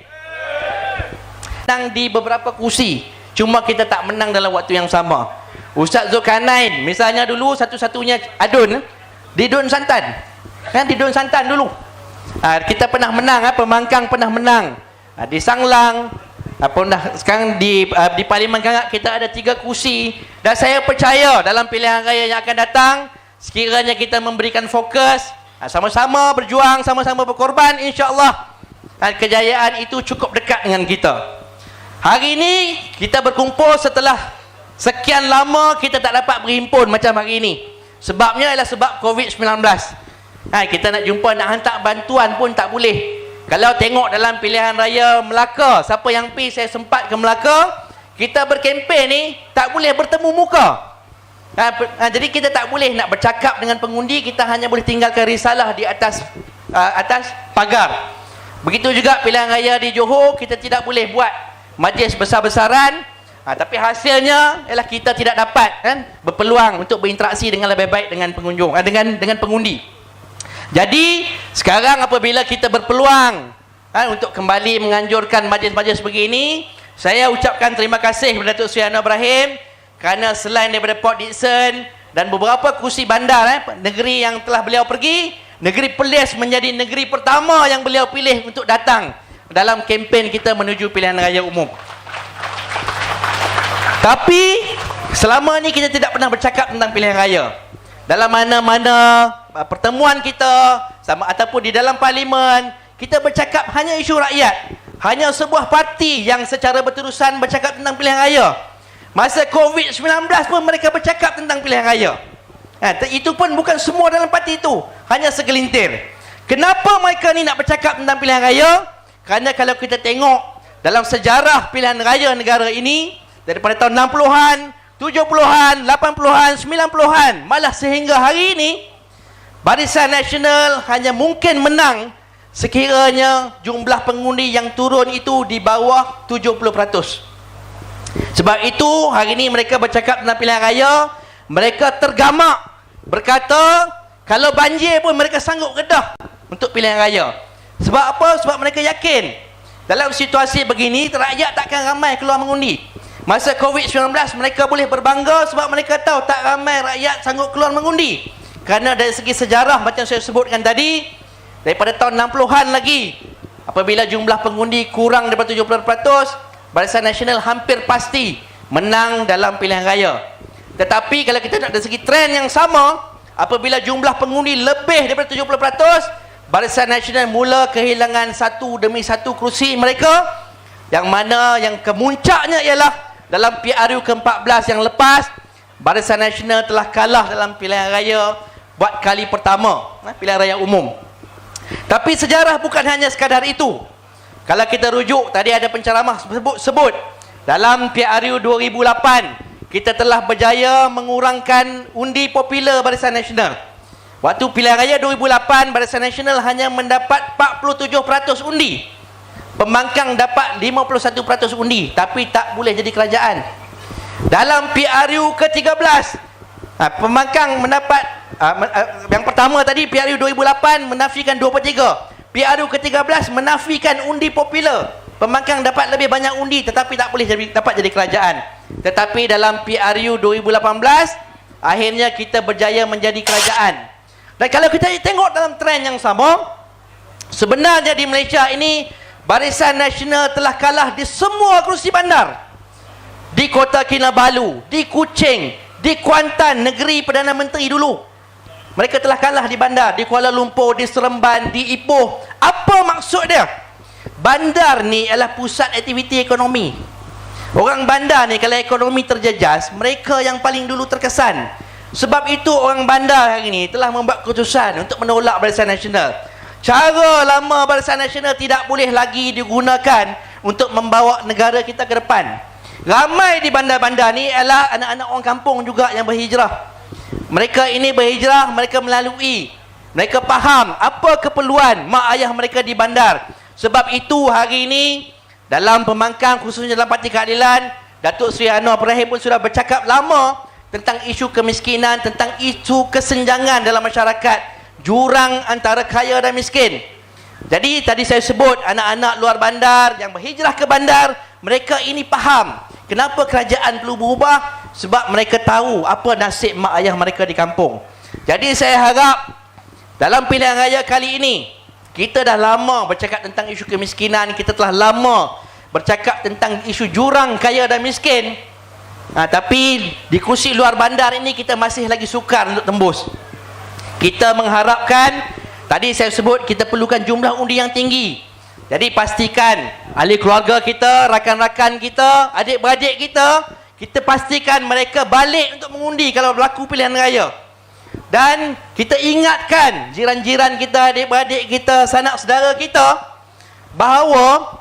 Menang di beberapa kursi, cuma kita tak menang dalam waktu yang sama. Ustaz Zulkarnain misalnya dulu satu-satunya adun di Dun Santan, kan, di Dun Santan dulu kita pernah menang, Pemangkang pernah menang, di Sanglang, sekarang di Parlimen Kangak kita ada 3 kursi. Dan saya percaya dalam pilihan raya yang akan datang, sekiranya kita memberikan fokus, sama-sama berjuang, sama-sama berkorban, insya-Allah kejayaan itu cukup dekat dengan kita. Hari ini kita berkumpul setelah sekian lama kita tak dapat berhimpun macam hari ini. Sebabnya adalah sebab COVID-19. Kita nak jumpa, nak hantar bantuan pun tak boleh. Kalau tengok dalam pilihan raya Melaka, siapa yang pergi, saya sempat ke Melaka, kita berkempen ni tak boleh bertemu muka. Jadi kita tak boleh nak bercakap dengan pengundi, kita hanya boleh tinggalkan risalah di atas pagar. Begitu juga pilihan raya di Johor, kita tidak boleh buat majlis besar-besaran. Tapi hasilnya ialah kita tidak dapat berpeluang untuk berinteraksi dengan lebih baik dengan pengunjung, dengan pengundi. Jadi sekarang apabila kita berpeluang untuk kembali menganjurkan majlis-majlis begini, saya ucapkan terima kasih kepada Datuk Seri Anwar Ibrahim kerana selain daripada Port Dickson dan beberapa kursi bandar negeri yang telah beliau pergi, negeri Perlis menjadi negeri pertama yang beliau pilih untuk datang dalam kempen kita menuju pilihan raya umum. Tapi selama ni kita tidak pernah bercakap tentang pilihan raya. Dalam mana-mana pertemuan kita sama ataupun di dalam parlimen, kita bercakap hanya isu rakyat. Hanya sebuah parti yang secara berterusan bercakap tentang pilihan raya. Masa COVID-19 pun mereka bercakap tentang pilihan raya. Itu pun bukan semua dalam parti itu, hanya segelintir. Kenapa mereka ni nak bercakap tentang pilihan raya? Kerana kalau kita tengok dalam sejarah pilihan raya negara ini, daripada tahun 60-an, 70-an, 80-an, 90-an, malah sehingga hari ini, Barisan Nasional hanya mungkin menang sekiranya jumlah pengundi yang turun itu di bawah 70%. Sebab itu hari ini mereka bercakap tentang pilihan raya, mereka tergamak berkata kalau banjir pun mereka sanggup redah untuk pilihan raya. Sebab apa? Sebab mereka yakin dalam situasi begini rakyat takkan ramai keluar mengundi. Masa COVID-19 mereka boleh berbangga sebab mereka tahu tak ramai rakyat sanggup keluar mengundi. Kerana dari segi sejarah macam saya sebutkan tadi, daripada tahun 60-an lagi, apabila jumlah pengundi kurang daripada 70%, Barisan Nasional hampir pasti menang dalam pilihan raya. Tetapi kalau kita nak dari segi trend yang sama, apabila jumlah pengundi lebih daripada 70%, Barisan Nasional mula kehilangan satu demi satu kerusi mereka, yang mana yang kemuncaknya ialah dalam PRU ke-14 yang lepas, Barisan Nasional telah kalah dalam pilihan raya buat kali pertama, pilihan raya umum. Tapi sejarah bukan hanya sekadar itu. Kalau kita rujuk, tadi ada penceramah sebut dalam PRU 2008 kita telah berjaya mengurangkan undi popular Barisan Nasional. Waktu pilihan raya 2008, Barisan Nasional hanya mendapat 47% undi. Pembangkang dapat 51% undi, tapi tak boleh jadi kerajaan. Dalam PRU ke-13, pembangkang mendapat yang pertama tadi PRU 2008 menafikan 2/3. PRU ke-13 menafikan undi popular. Pembangkang dapat lebih banyak undi tetapi tak boleh dapat jadi kerajaan. Tetapi dalam PRU 2018 akhirnya kita berjaya menjadi kerajaan. Dan kalau kita tengok dalam trend yang sama, sebenarnya di Malaysia ini Barisan Nasional telah kalah di semua kerusi bandar. Di Kota Kinabalu, di Kuching, di Kuantan, negeri Perdana Menteri dulu. Mereka telah kalah di bandar, di Kuala Lumpur, di Seremban, di Ipoh. Apa maksud dia? Bandar ni adalah pusat aktiviti ekonomi. Orang bandar ni kalau ekonomi terjejas, mereka yang paling dulu terkesan. Sebab itu orang bandar hari ini telah membuat keputusan untuk menolak Barisan Nasional. Cara lama Barisan Nasional tidak boleh lagi digunakan untuk membawa negara kita ke depan. Ramai di bandar-bandar ni adalah anak-anak orang kampung juga yang berhijrah. Mereka ini berhijrah, mereka melalui, mereka faham apa keperluan mak ayah mereka di bandar. Sebab itu hari ini dalam pembangkang khususnya dalam Parti Keadilan, Datuk Seri Anwar Ibrahim pun sudah bercakap lama tentang isu kemiskinan, tentang isu kesenjangan dalam masyarakat, jurang antara kaya dan miskin. Jadi tadi saya sebut anak-anak luar bandar yang berhijrah ke bandar, mereka ini faham kenapa kerajaan perlu berubah, sebab mereka tahu apa nasib mak ayah mereka di kampung. Jadi saya harap dalam pilihan raya kali ini, kita dah lama bercakap tentang isu kemiskinan, kita telah lama bercakap tentang isu jurang kaya dan miskin. Tapi di kursi luar bandar ini kita masih lagi sukar untuk tembus. Kita mengharapkan, tadi saya sebut kita perlukan jumlah undi yang tinggi. Jadi pastikan ahli keluarga kita, rakan-rakan kita, adik-beradik kita pastikan mereka balik untuk mengundi kalau berlaku pilihan raya. Dan kita ingatkan jiran-jiran kita, adik-beradik kita, sanak saudara kita bahawa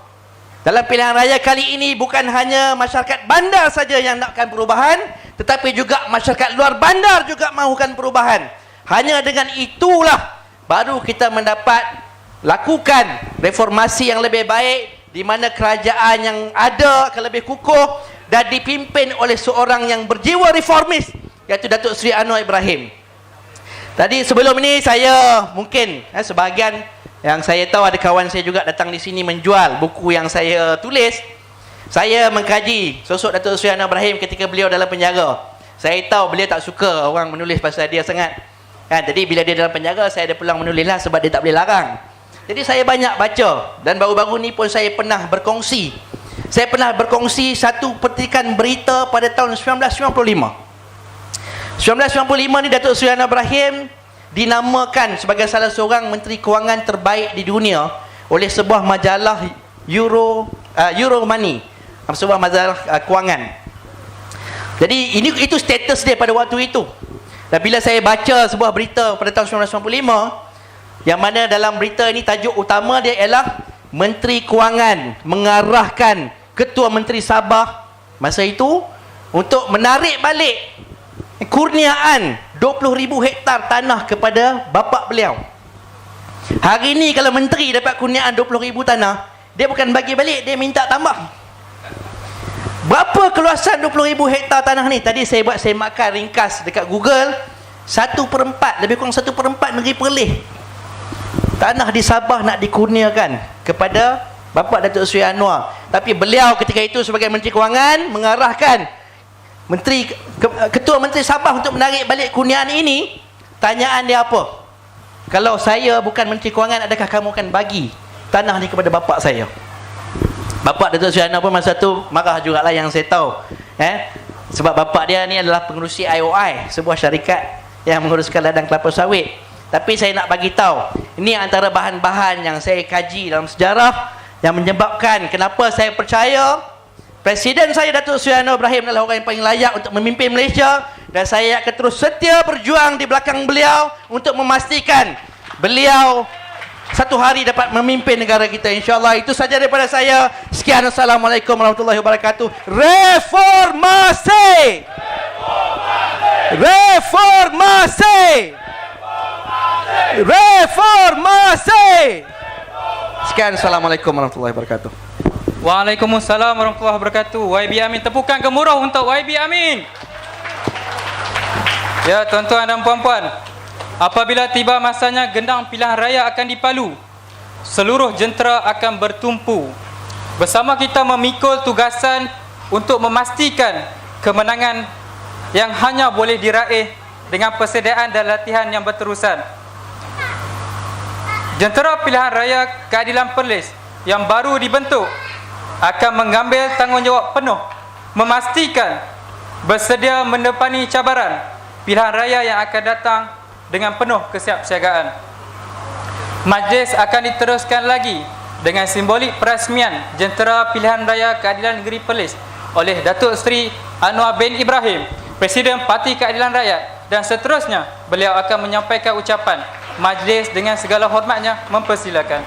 dalam pilihan raya kali ini bukan hanya masyarakat bandar saja yang nakkan perubahan, tetapi juga masyarakat luar bandar juga mahukan perubahan. Hanya dengan itulah baru kita mendapat lakukan reformasi yang lebih baik, di mana kerajaan yang ada akan lebih kukuh dan dipimpin oleh seorang yang berjiwa reformis, iaitu Datuk Seri Anwar Ibrahim. Tadi sebelum ini saya mungkin sebahagian yang saya tahu ada kawan saya juga datang di sini menjual buku yang saya tulis. Saya mengkaji sosok Datuk Seri Anwar Ibrahim ketika beliau dalam penjara. Saya tahu beliau tak suka orang menulis pasal dia sangat. Jadi bila dia dalam penjara, saya ada peluang menulis lah sebab dia tak boleh larang. Jadi saya banyak baca, dan baru-baru ni pun saya pernah berkongsi. Saya pernah berkongsi satu petikan berita pada tahun 1995. 1995 ni Datuk Seri Anwar Ibrahim dinamakan sebagai salah seorang Menteri Kewangan terbaik di dunia oleh sebuah majalah Euro Money, sebuah majalah kewangan. Jadi itu status dia pada waktu itu. Dan bila saya baca sebuah berita pada tahun 1995, yang mana dalam berita ini tajuk utama dia ialah Menteri Kewangan mengarahkan Ketua Menteri Sabah masa itu untuk menarik balik kurniaan 20,000 hektar tanah kepada bapa beliau. Hari ini kalau menteri dapat kurniaan 20,000 tanah, dia bukan bagi balik, dia minta tambah. Berapa keluasan 20,000 hektar tanah ni? Tadi saya buat semakan ringkas dekat Google. 1/4, lebih kurang 1/4 negeri Perlis tanah di Sabah nak dikurniakan kepada bapa Datuk Seri Anwar. Tapi beliau ketika itu sebagai Menteri Kewangan mengarahkan Ketua Menteri Sabah untuk menarik balik kurniaan ini. Tanyaan dia apa? Kalau saya bukan Menteri Kewangan, adakah kamu akan bagi tanah ni kepada bapa saya? Bapa Datuk Seri Anwar pun masa tu marah jugalah, yang saya tahu. Sebab bapa dia ni adalah pengerusi IOI, sebuah syarikat yang menguruskan ladang kelapa sawit. Tapi saya nak bagi tahu, ini antara bahan-bahan yang saya kaji dalam sejarah yang menyebabkan kenapa saya percaya Presiden saya Datuk Seri Anwar Ibrahim adalah orang yang paling layak untuk memimpin Malaysia, dan saya akan terus setia berjuang di belakang beliau untuk memastikan beliau satu hari dapat memimpin negara kita, insya-Allah. Itu saja daripada saya. Sekian, assalamualaikum warahmatullahi wabarakatuh. Reformasi! Reformasi! Reformasi! Sekian, assalamualaikum warahmatullahi wabarakatuh. Waalaikumsalam warahmatullahi wabarakatuh. YB Amin, tepukan gemuruh untuk YB Amin. Ya, tuan-tuan dan puan-puan, apabila tiba masanya gendang pilihan raya akan dipalu, seluruh jentera akan bertumpu. Bersama kita memikul tugasan untuk memastikan kemenangan yang hanya boleh diraih dengan persediaan dan latihan yang berterusan. Jentera Pilihan Raya Keadilan Perlis yang baru dibentuk akan mengambil tanggungjawab penuh memastikan bersedia menepani cabaran pilihan raya yang akan datang dengan penuh kesiapsiagaan. Majlis akan diteruskan lagi dengan simbolik perasmian Jentera Pilihan Raya Keadilan Negeri Perlis oleh Datuk Seri Anwar bin Ibrahim, Presiden Parti Keadilan Rakyat, dan seterusnya beliau akan menyampaikan ucapan. Majlis dengan segala hormatnya mempersilakan.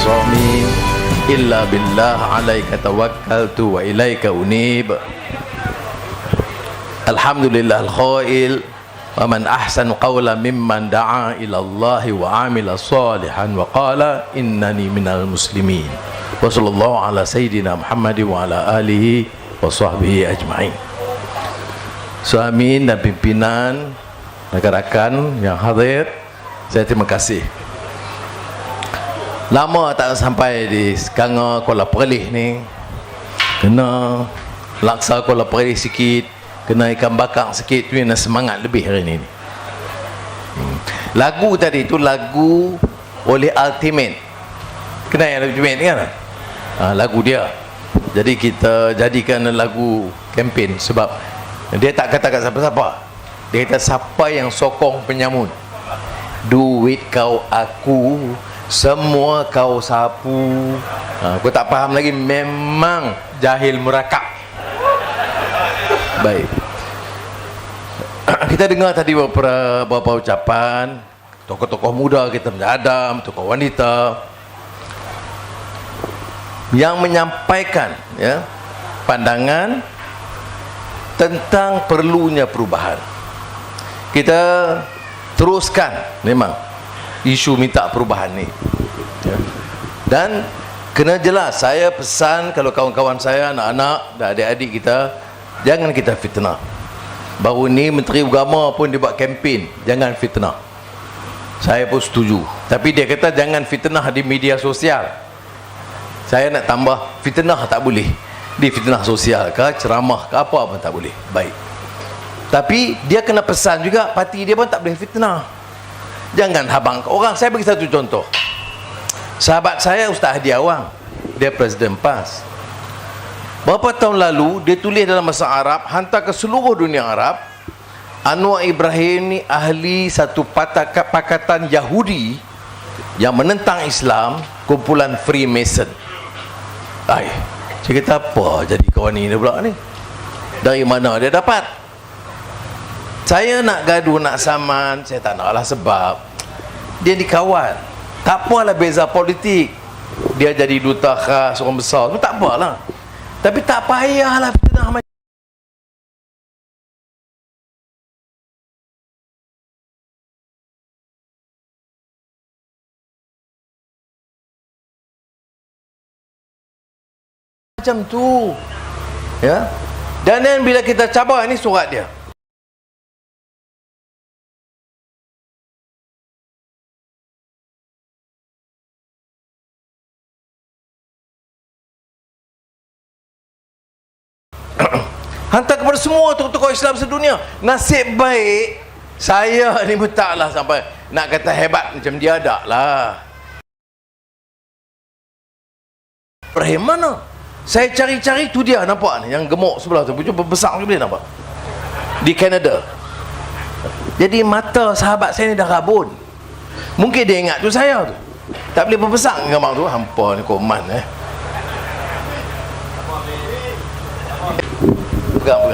الصامين إلا بالله عليك توكلت وإليك أنيب الحمد لله القائل ومن أحسن قولا ممن دعا إلى الله وعمل صالحا وقال إنني من المسلمين وصلى الله على سيدنا محمد وعلى آله وصحبه أجمعين. Suami dan pimpinan rakan-rakan yang hadir, saya terima kasih. Lama tak sampai di Sekanga Kuala Perlis ni, kena laksa Kuala Perlis sikit, kena ikan bakar sikit, tu yang semangat lebih hari ni. Lagu tadi tu lagu oleh Ultimate. Kenal yang Ultimate kan? Lagu dia. Jadi kita jadikan lagu kempen sebab dia tak kata kat siapa-siapa. Dia kata siapa yang sokong penyamun, duit kau aku, semua kau sapu. Kau tak faham lagi, memang jahil merakap. Baik. Kita dengar tadi beberapa ucapan tokoh-tokoh muda kita menjadam, tokoh wanita yang menyampaikan ya pandangan tentang perlunya perubahan. Kita teruskan memang isu minta perubahan ni ya. Dan kena jelas, saya pesan kalau kawan-kawan saya, anak-anak dan adik-adik kita, jangan kita fitnah. Baru ni Menteri Agama pun dia buat kempen, jangan fitnah. Saya pun setuju, tapi dia kata jangan fitnah di media sosial. Saya nak tambah, fitnah tak boleh di fitnah sosial ke, ceramah ke, apa pun tak boleh. Baik, tapi dia kena pesan juga, parti dia pun tak boleh fitnah. Jangan habang orang. Saya bagi satu contoh. Sahabat saya Ustaz Hadi Awang, dia Presiden PAS. Berapa tahun lalu dia tulis dalam bahasa Arab, hantar ke seluruh dunia Arab, Anwar Ibrahim ni ahli satu pakatan Yahudi yang menentang Islam, kumpulan Freemason. Saya kata apa jadi kawan ni pula ni? Dari mana dia dapat? Saya nak gaduh, nak saman, saya tak naklah sebab dia dikawal. Tak apalah beza politik. Dia jadi duta khas orang besar, tu tak apalah. Tapi tak payahlah fitnah macam tu. Ya. Dan bila kita cabar, ini surat dia. Hantar kepada semua tokoh-tokoh Islam sedunia. Nasib baik saya ni pun taklah sampai nak kata hebat macam dia, tak lah. Ibrahim mana? Saya cari-cari tu dia, nampak ni yang gemuk sebelah tu, jumpa besar tu boleh nampak di Kanada. Jadi mata sahabat saya ni dah rabun. Mungkin dia ingat tu saya tu, tak boleh berbesar gambar tu. Hampa ni koman pegang.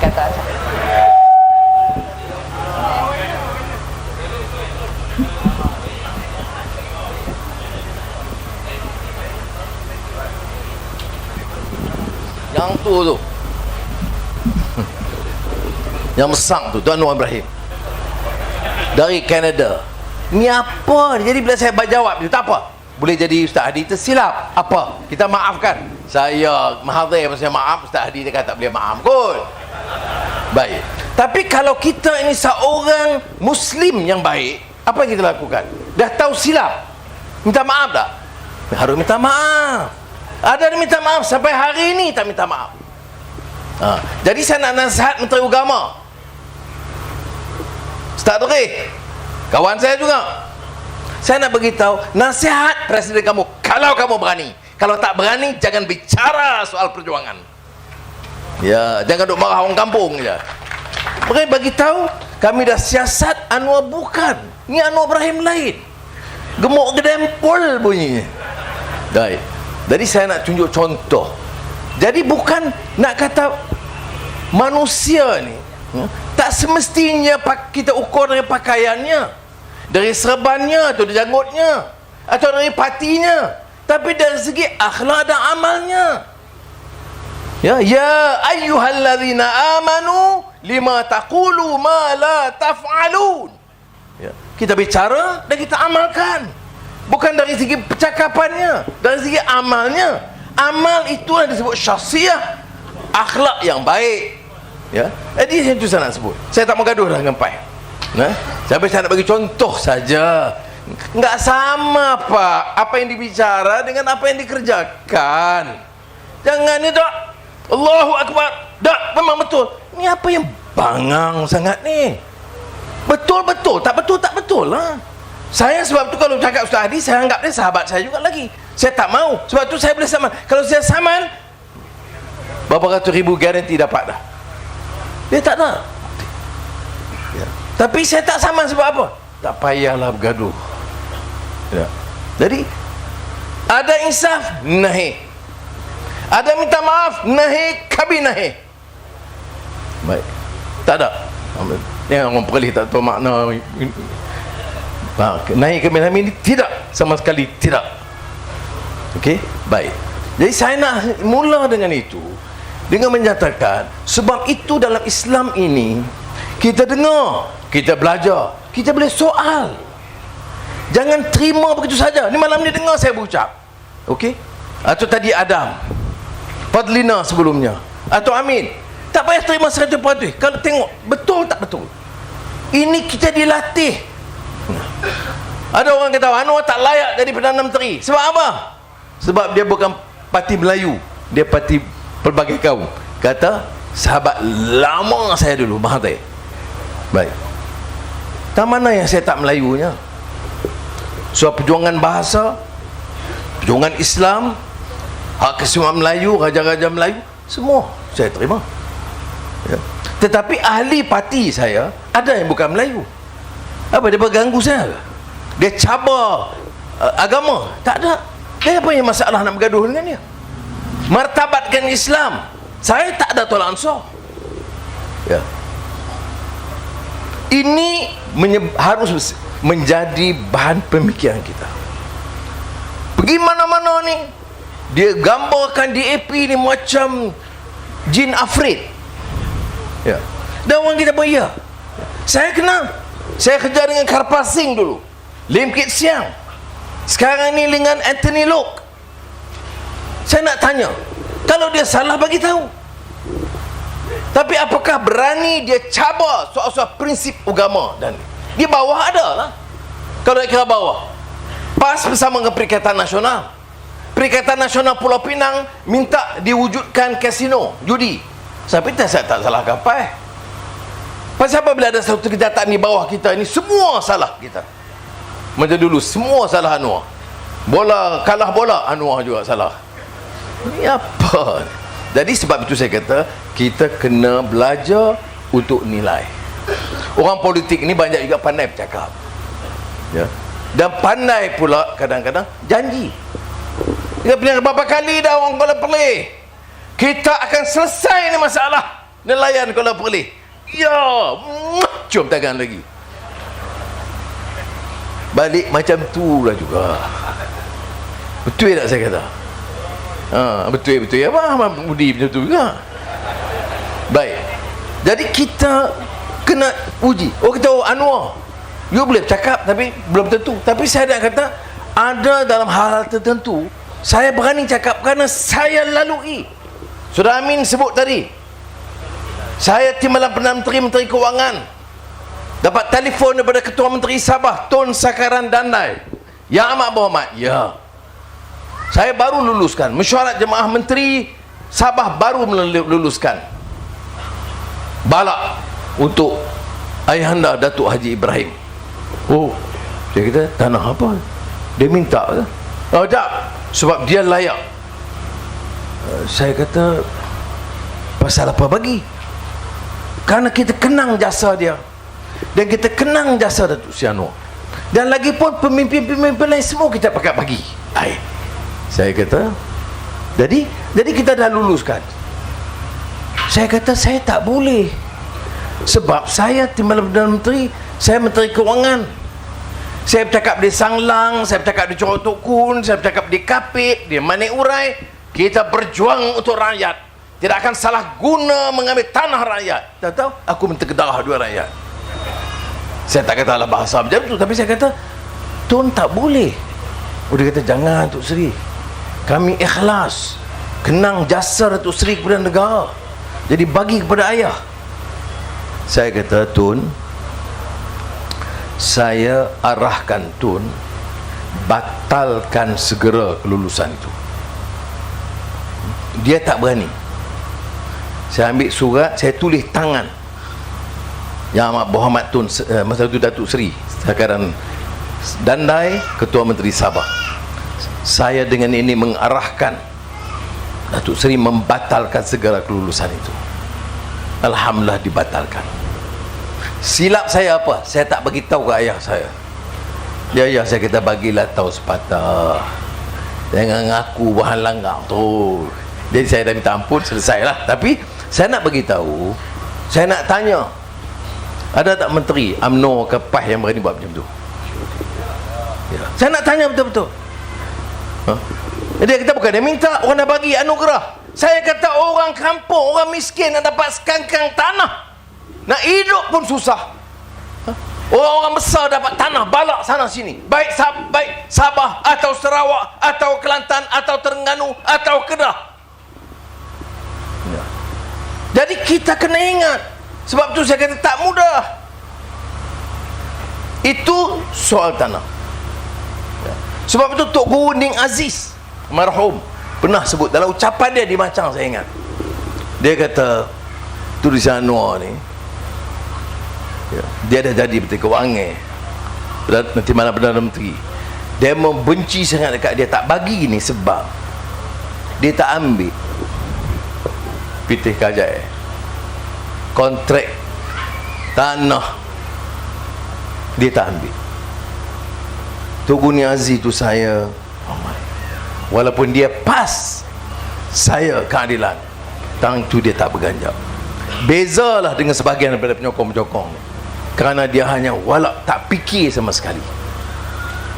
Kata aja. Yang tu yang besar tu Tuan Anwar Ibrahim dari Kanada. Ni apa? Jadi bila saya jawab dia, tak apa, boleh jadi Ustaz Hadi tersilap. Apa? Kita maafkan. Saya mahadhir, saya maaf. Ustaz Hadi dia kata tak boleh maaf kot. Baik. Tapi kalau kita ini seorang Muslim yang baik, apa yang kita lakukan? Dah tahu silap, minta maaf tak? Harus minta maaf. Ada yang minta maaf sampai hari ini tak minta maaf. Jadi saya nak nasihat Menteri Agama, Ustaz Tuki, kawan saya juga. Saya nak beritahu nasihat Presiden kamu, kalau kamu berani. Kalau tak berani, jangan bicara soal perjuangan. Ya, jangan duk marah orang kampung je. Mereka bagi tahu kami dah siasat Anwar bukan. Ni Anwar Ibrahim lain. Gemuk gedempol bunyinya. Baik. Jadi saya nak tunjuk contoh Jadi bukan nak kata manusia ni tak semestinya kita ukur dari pakaiannya, dari serbannya atau dari janggutnya atau dari patinya, tapi dari segi akhlak dan amalnya. Ya ayyuhallazina amanu lima taqulu ma la taf'alun. Ya, kita bicara dan kita amalkan. Bukan dari segi percakapannya, dari segi amalnya. Amal itulah disebut syakhsiah, akhlak yang baik. Ya, jadi itu saya nak sebut. Saya tak mau gaduh dah dengan Pai. Saya nak bagi contoh saja. Enggak sama Pak apa yang dibicara dengan apa yang dikerjakan. Jangan ni tak Allahu Akbar. Tak, memang betul. Ni apa yang bangang sangat ni? Betul-betul, tak betul lah. Saya sebab tu kalau cakap Ustaz Hadi, saya anggap dia sahabat saya juga lagi. Saya tak mau. Sebab tu saya boleh saman. Kalau saya saman, berapa ratus ribu garanti dapat dah. Dia tak nak. Ya. Tapi saya tak saman sebab apa? Tak payahlah bergaduh. Ya. Jadi ada insaf, nahi. Ada minta maaf, nahi, kabi nahi. Baik. Tak ada. Yang orang perlis tak tahu makna. Nahi kabi nahi ini tidak, sama sekali tidak. Okey, baik. Jadi saya nak mula dengan itu, dengan menyatakan sebab itu dalam Islam ini kita dengar, kita belajar, kita boleh soal. Jangan terima begitu saja. Ni malam ni dengar saya berucap. Okey? Atau tadi Adam, Fadlina sebelumnya, atau Amin. Tak payah terima 100%. Kalau tengok betul tak betul. Ini kita dilatih. Ada orang kata Anwar tak layak jadi Perdana Menteri. Sebab apa? Sebab dia bukan parti Melayu, dia parti pelbagai kaum. Kata sahabat lama saya dulu, Mahathir. Baik. Tak mana yang saya tak Melayunya? So perjuangan bahasa, perjuangan Islam, hak keseimbangan Melayu, raja-raja Melayu, semua saya terima. Ya. Tetapi ahli parti saya ada yang bukan Melayu. Apa dia berganggu saya? Dia cabar agama? Tak ada. Dia apa yang masalah nak bergaduh dengan dia? Martabatkan Islam. Saya tak ada tolak ansur. Ya. Ini harus menjadi bahan pemikiran kita. Pergi mana-mana ni, dia gambarkan DAP ni macam jin afrit. Ya. Dan orang kita pun ya. Saya kenal. Saya kerja dengan Karpal Singh dulu, Lim Kit Siang. Sekarang ni dengan Anthony Lok. Saya nak tanya, kalau dia salah bagi tahu. Tapi apakah berani dia cabar soal-soal prinsip agama dan di bawah ada lah. Kalau dia kira bawah, PAS bersama dengan Perikatan Nasional. Perikatan Nasional Pulau Pinang minta diwujudkan kasino judi. Saya tak salah kapai. Pasal apa bila ada satu kejahatan di bawah kita ni, semua salah kita. Macam dulu semua salah Anwar. Bola kalah bola, Anwar juga salah. Ini apa? Jadi sebab itu saya kata kita kena belajar untuk nilai. Orang politik ni banyak juga pandai bercakap. Ya. Dan pandai pula kadang-kadang janji. Kita pernah berapa kali dah orang Kuala Perlis, kita akan selesai ni masalah nelayan Kuala Perlis. Ya, cium tangan lagi. Balik macam tu lah juga. Betul tak saya kata? Betul ya Abang Budi macam tu juga. Baik. Jadi kita kena uji. Oh kita Anwar, you boleh cakap tapi belum tentu. Tapi saya nak kata ada dalam hal-hal tertentu saya berani cakap kerana saya lalui. Saudara Amin sebut tadi, saya timbalan Perdana Menteri, Menteri Kewangan, dapat telefon daripada Ketua Menteri Sabah Tun Sakaran Dandai, Yang Amat Berhormat. Ya, saya baru luluskan mesyuarat jemaah Menteri Sabah, baru meluluskan balak untuk Ayahanda Datuk Haji Ibrahim. Oh, dia kata tanah apa? Dia minta ke? Oh tak, sebab dia layak. Saya kata pasal apa bagi? Kerana kita kenang jasa dia, dan kita kenang jasa Datuk Seri Anwar, dan lagi pun pemimpin-pemimpin lain semua kita pakai bagi. Saya kata Jadi kita dah luluskan. Saya kata saya tak boleh. Sebab saya Timbalan Perdana Menteri, saya Menteri Kewangan. Saya bercakap di Sanglang, saya bercakap di Johor Tok Kun, saya bercakap di Kapit, di Manik Urai. Kita berjuang untuk rakyat. Tidak akan salah guna mengambil tanah rakyat. Tahu-tahu aku minta kedarah dua rakyat. Saya tak katalah bahasa macam tu, tapi saya kata Tun tak boleh. Dia kata jangan Tok Seri, kami ikhlas kenang jasa Datuk Seri kepada negara, jadi bagi kepada ayah. Saya kata Tun, saya arahkan Tun batalkan segera kelulusan itu. Dia tak berani. Saya ambil surat, saya tulis tangan Yang Amat Berhormat Tun masa itu Datuk Seri Sekaran Dandai, Ketua Menteri Sabah. Saya dengan ini mengarahkan Datuk Seri membatalkan segera kelulusan itu. Alhamdulillah dibatalkan. Silap saya apa? Saya tak bagi tahu ke ayah saya. Ya saya kata bagilah tahu sepatah. Jangan ngaku bahan langgar tu. Jadi saya dah minta ampun, selesailah. Tapi saya nak bagi tahu, saya nak tanya, ada tak menteri UMNO ke PAS yang berani buat macam tu? Ya. Saya nak tanya betul-betul. Jadi kita bukan dia minta, orang dah bagi anugerah. Saya kata orang kampung, orang miskin nak dapat sekangkang tanah, nak hidup pun susah. Orang-orang besar dapat tanah balak sana sini, baik Sabah atau Sarawak atau Kelantan atau Terengganu atau Kedah. Ya. Jadi kita kena ingat. Sebab tu saya kata tak mudah. Itu soal tanah. Ya. Sebab itu Tok Guru Ning Aziz marhum pernah sebut dalam ucapan dia di Macang, saya ingat. Dia kata tulisan Anwar ni, ya, dia dah jadi Menteri Kewangan, Timbalan Perdana Menteri. Dia membenci sangat dekat dia, tak bagi ni sebab dia tak ambil PT Kajai kontrak tanah, dia tak ambil. Tok Guru Ning Aziz tu saya, walaupun dia pas saya keadilan, tang tu dia tak berganjap. Bezalah dengan sebahagian daripada penyokong-penyokong, kerana dia hanya walak tak fikir sama sekali.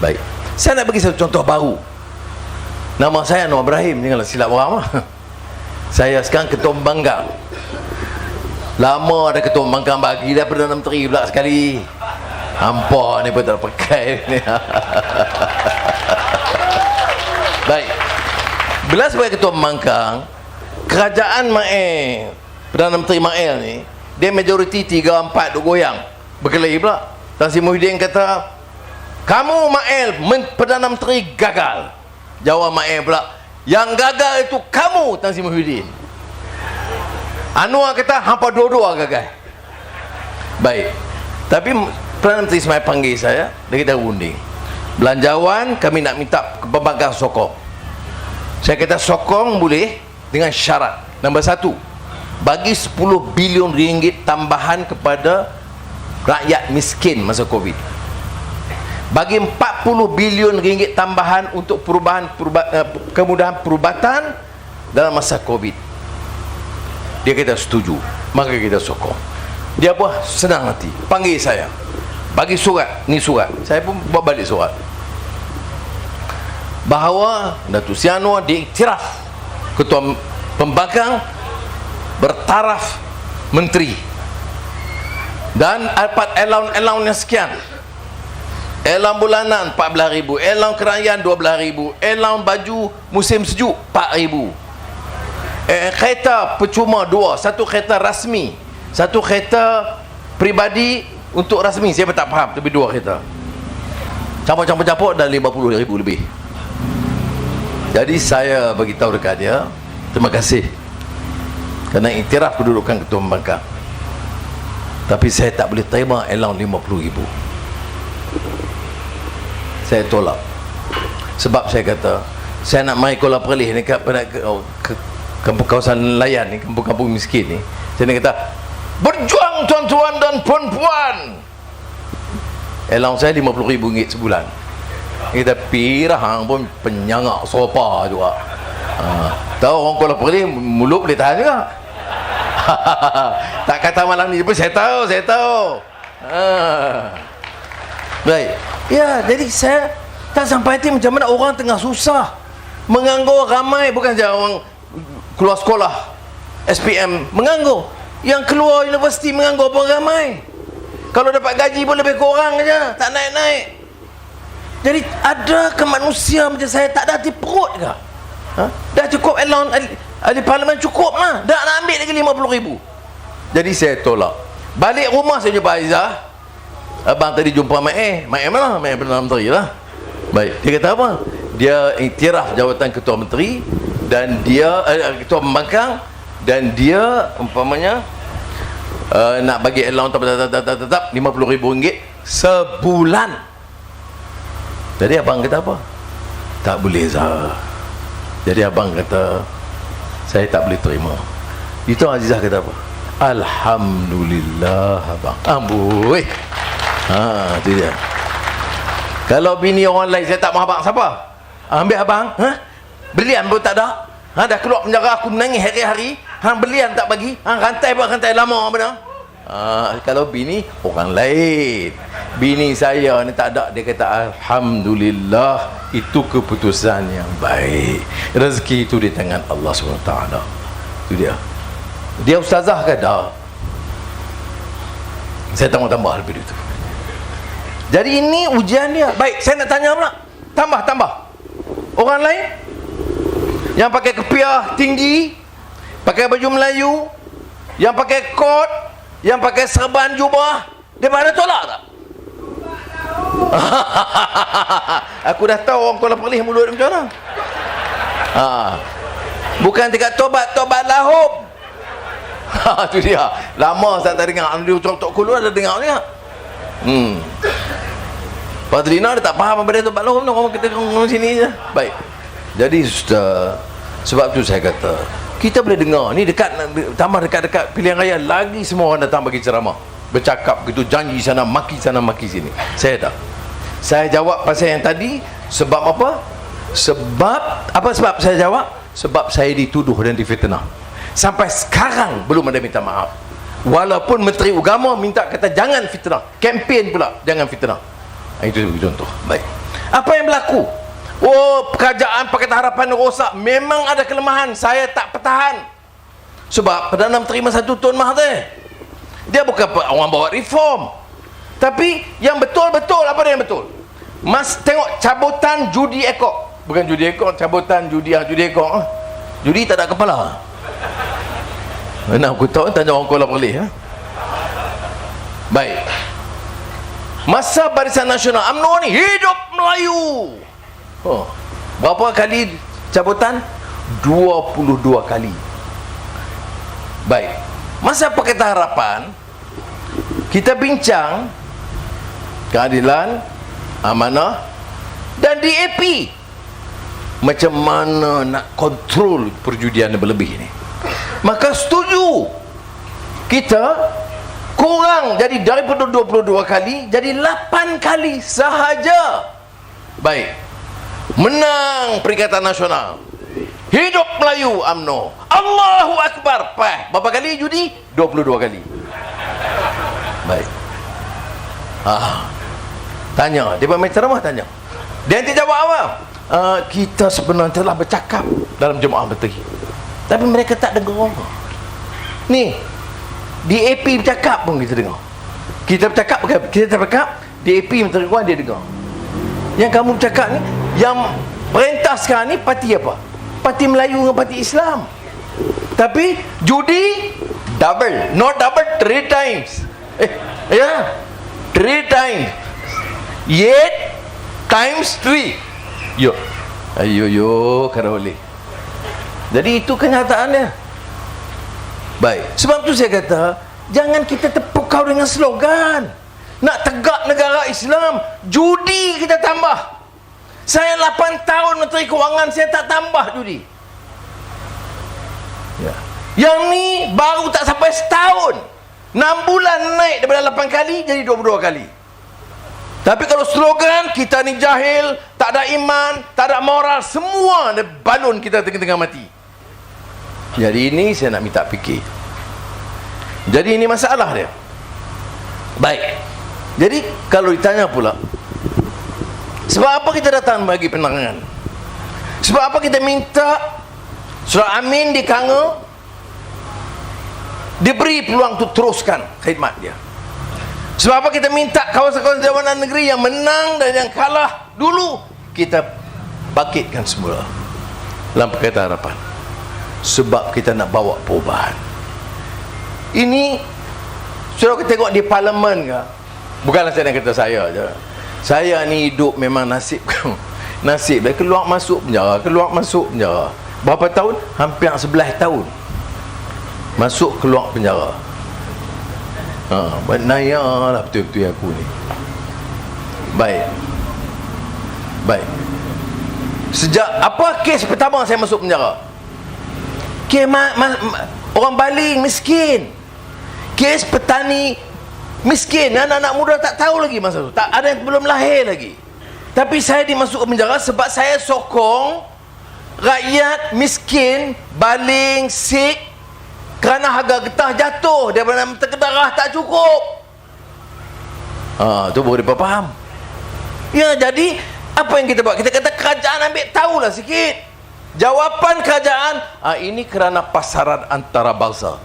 Baik, saya nak bagi satu contoh baru. Nama saya Anwar Ibrahim, janganlah silap orang. Saya sekarang Ketua Pembangkang. Lama ada Ketua Pembangkang bagi dah Perdana Menteri pula sekali. Hampa ni pun tak pakai ni. Baik, bila sebagai Ketua Pembangkang, kerajaan Mael, Perdana Menteri Mael ni, dia majoriti 3-4 duk goyang, berkelahi pula. Tan Sri Muhyiddin kata, kamu Mael Perdana Menteri gagal. Jawab Mael pula, yang gagal itu kamu Tan Sri Muhyiddin. Anwar kata hampa dua-dua gagal. Baik, tapi Perdana Menteri Ismail panggil saya, dia kata runding belanjawan, kami nak minta pembangkang sokong. Saya kata sokong boleh dengan syarat. Nombor 1, bagi 10 bilion ringgit tambahan kepada rakyat miskin masa Covid. Bagi 40 bilion ringgit tambahan untuk kemudahan perubatan dalam masa Covid. Dia kata setuju, maka kita sokong. Dia apa? Senang hati, panggil saya, bagi surat. Ni surat, saya pun buat balik surat bahawa Datuk Seri Anwar diiktiraf Ketua Pembangkang bertaraf menteri, dan dapat allowance yang sekian. Allowance bulanan 14,000, allowance kerajaan 12,000, allowance baju musim sejuk 4,000. Kereta percuma 2, satu kereta rasmi, satu kereta peribadi untuk rasmi. Saya tak faham, tapi 2 kereta. Campur-campur dah 50,000 lebih. Jadi saya bagi tahu dekat dia, terima kasih kerana iktiraf kedudukan Ketua Pembangkang, tapi saya tak boleh terima allowance 50,000. Saya tolak. Sebab saya kata, saya nak mai Kuala Perlis ni ke kawasan nelayan ni, kampung-kampung miskin ni. Saya nak kata, berjuang tuan-tuan dan puan-puan. Allowance saya RM50,000 sebulan. Kita pirah hang pun penyangak sopa juga. Tahu orang Kuala Perlis mulut boleh tahan juga. Tak kata malam ni pun saya tahu. Baik. Ya, jadi saya tak sampai hati macam mana orang tengah susah, menganggur ramai, bukan saja orang keluar sekolah SPM menganggur, yang keluar universiti menganggur pun ramai. Kalau dapat gaji pun lebih kurang aja, tak naik-naik. Jadi ada ke manusia macam saya tak ada hati perut ke? Dah cukup allowance ahli parlimen cukup lah, dah nak ambil lagi 50,000. Jadi saya tolak. Balik rumah saya jumpa Aizah. Abang tadi jumpa Mak mana? Mak Perdana Menteri lah. Baik, dia kata apa? Dia iktiraf jawatan ketua menteri dan dia ketua pembangkang, dan dia umpamanya nak bagi allowance tetap RM50,000 sebulan. Jadi abang kata apa? Tak boleh Zah. Jadi abang kata saya tak boleh terima. Itu Azizah kata apa? Alhamdulillah abang. Amboi. Itu dia. Kalau bini orang lain saya tak mahu abang, siapa? Ambil abang. Belian pun tak ada. Dah keluar penjara aku menangis hari-hari. Belian tak bagi. Rantai pun rantai lama benar. Kalau bini orang lain, bini saya ni tak ada, dia kata alhamdulillah, itu keputusan yang baik, rezeki itu di tangan Allah SWT. Itu dia ustazah ke tak? Saya tambah lebih itu. Jadi ini ujian dia. Baik, saya nak tanya pula, tambah orang lain yang pakai kepiah tinggi, pakai baju Melayu, yang pakai kot, yang pakai serban jubah, dia pada tolak tak? Aku dah tahu orang Kuala Perlis mulut macam mana. Bukan dekat tobat lahum. Itu dia. Lama saya tak dengar. Dia tok keluar ada dengar ni. Padrina dia tak faham apa dia tobat lahum, orang kita ngomong sini je. Baik. Jadi sebab tu saya kata kita boleh dengar ni tambah dekat pilihan raya lagi, semua orang datang bagi ceramah, bercakap gitu, janji sana maki sini. Saya jawab pasal yang tadi. Sebab apa? Sebab saya jawab? Sebab saya dituduh dan difitnah. Sampai sekarang belum ada minta maaf. Walaupun Menteri Agama minta, kata jangan fitnah, kempen pula jangan fitnah. Itu contoh. Baik. Apa yang berlaku? Kerajaan Pakatan Harapan rosak. Memang ada kelemahan, saya tak pertahan. Sebab Perdana Menteri masa tu Tun Mahathir, dia bukan orang bawa reform, tapi yang betul-betul, apa dia yang betul? Mas tengok cabutan judi ekor. Bukan judi ekor, cabutan judi ekor. Judi tak ada kepala. Mana aku tahu, tanya orang Kuala Perlis. Baik. Masa Barisan Nasional UMNO ni hidup Melayu. Berapa kali cabutan? 22 kali. Baik. Masa Pakatan Harapan kita bincang keadilan, amanah dan DAP, macam mana nak kontrol perjudian yang berlebih ni. Maka setuju kita kurang, jadi daripada 22 kali jadi 8 kali sahaja. Baik. Menang Perikatan Nasional. Hidup Melayu UMNO. Allahu Akbar. Berapa kali judi? 22 kali. Baik. Tanya, dia main ceramah tanya. Dia nanti jawab apa? Kita sebenarnya telah bercakap dalam jemaah menteri, tapi mereka tak dengar. Ni DAP bercakap pun kita dengar. Kita bercakap, DAP menteri Keuangan dia dengar. Yang kamu bercakap ni, yang perintah sekarang ni parti apa? Parti Melayu dengan parti Islam. Tapi judi double, not double, 3 times. 3 times. Yet times 3. Ayo kalau boleh. Jadi itu kenyataannya. Baik. Sebab tu saya kata, jangan kita terpukau dengan slogan nak tegak negara Islam, judi kita tambah. Saya 8 tahun Menteri Kewangan, saya tak tambah judi. Yang ni baru tak sampai setahun, 6 bulan naik daripada 8 kali jadi 22 kali. Tapi kalau slogan kita ni jahil, tak ada iman, tak ada moral, semua balun kita tengah-tengah mati. Jadi ini saya nak minta fikir. Jadi ini masalah dia. Baik. Jadi kalau ditanya pula, sebab apa kita datang bagi penerangan? Sebab apa kita minta Surah Amin di Kanga diberi peluang untuk teruskan khidmat dia? Sebab apa kita minta kawasan-kawasan jabatan negeri yang menang dan yang kalah dulu kita bangkitkan semula dalam Pakatan Harapan? Sebab kita nak bawa perubahan. Ini sudah kita tengok di parlimen ke? Bukanlah saya nak kata saya je. Saya ni hidup memang nasib nasib dia keluar masuk penjara, keluar masuk penjara. Berapa tahun? Hampir 11 tahun. Masuk keluar penjara. Benaya lah betul-betul aku ni. Baik. Baik. Sejak apa kes pertama saya masuk penjara? Kes orang baling miskin. Kes petani miskin, anak-anak muda tak tahu lagi masa tu, tak ada yang belum lahir lagi. Tapi saya dimasukkan penjara sebab saya sokong rakyat miskin baling sik kerana harga getah jatuh daripada terkedarah tak cukup. Tu baru dia faham. Ya, jadi apa yang kita buat? Kita kata kerajaan ambil tahulah sikit. Jawapan kerajaan, ini kerana pasaran antarabangsa.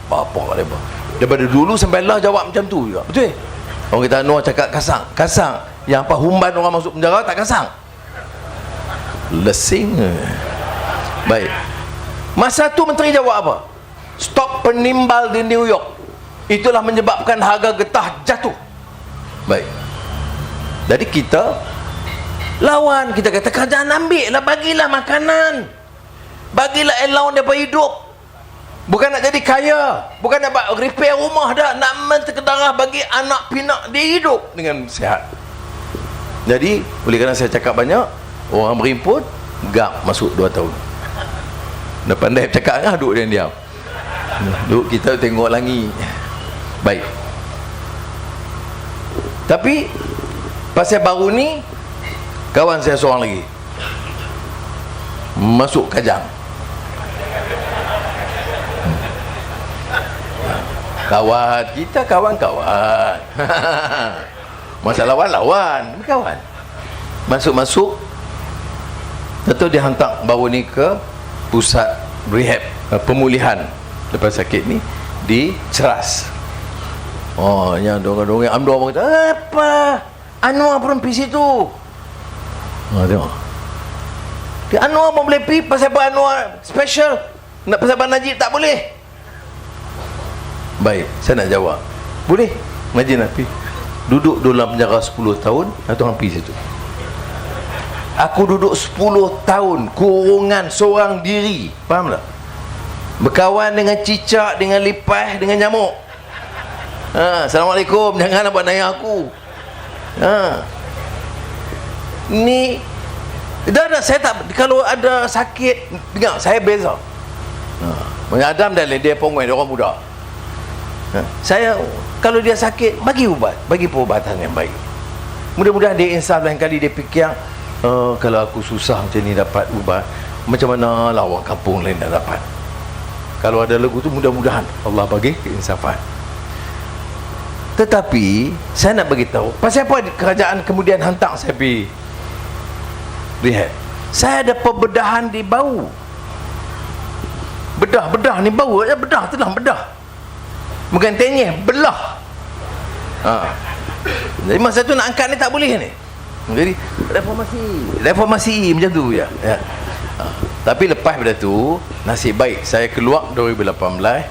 Apa dia buat? Daripada dulu sampai lah jawab macam tu juga. Betul? Orang kita Anwar cakap kasang. Kasang. Yang apa humban orang masuk penjara tak kasang. Lesing. Baik. Masa tu menteri jawab apa? Stop penimbal di New York. Itulah menyebabkan harga getah jatuh. Baik. Jadi kita lawan. Kita kata kerajaan ambil lah, bagilah makanan, bagilah allowance daripada hidup. Bukan nak jadi kaya, bukan nak repair rumah dah, nak menterkedarah bagi anak pinak dia hidup dengan sihat. Jadi oleh kerana saya cakap banyak, orang berimpun gap masuk 2 tahun. Dah pandai cakap kan, duduk dia diam. Duduk kita tengok langit. Baik. Tapi pasal baru ni, kawan saya seorang lagi masuk Kajang. Kawan kita, kawan-kawan. Masa lawan-lawan, kawan. Masuk-masuk, tentu dia hantar baru ni ke pusat rehab, pemulihan lepas sakit ni di Ceras. Yang dorang-dorang Amdor kata, apa? Anwar pun pergi situ. Tengok. Dia Anwar pun boleh pergi, pasal apa Anwar special? Nak pasal Abang Najib tak boleh? Baik, saya nak jawab. Boleh? Najib nak pergi. Duduk dalam penjara 10 tahun, atau orang pergi situ. Aku duduk 10 tahun, kurungan seorang diri. Faham tak? Berkawan dengan cicak, dengan lipas, dengan nyamuk. Assalamualaikum, jangan buat naya aku. Ni dah saya tak, kalau ada sakit dengar saya beza. Adam dan dia pengoi dia orang muda. Saya kalau dia sakit bagi ubat, bagi perubatan yang baik. Mudah-mudahan dia insaf lain kali dia fikir kalau aku susah macam ni dapat ubat, macam mana lah orang kampung lain dah dapat. Kalau ada lagu tu mudah-mudahan Allah bagi keinsafan. Tetapi saya nak bagi tahu pasal apa kerajaan kemudian hantar saya pergi rehab. Saya ada pembedahan di bau. Bedah ni bau ya, bedah tu lah, bedah. Bukan tenyeh, belah. Jadi masa tu nak angkat ni tak boleh ni. Jadi reformasi macam tu ya. Tapi lepas pada tu nasib baik saya keluar 2018.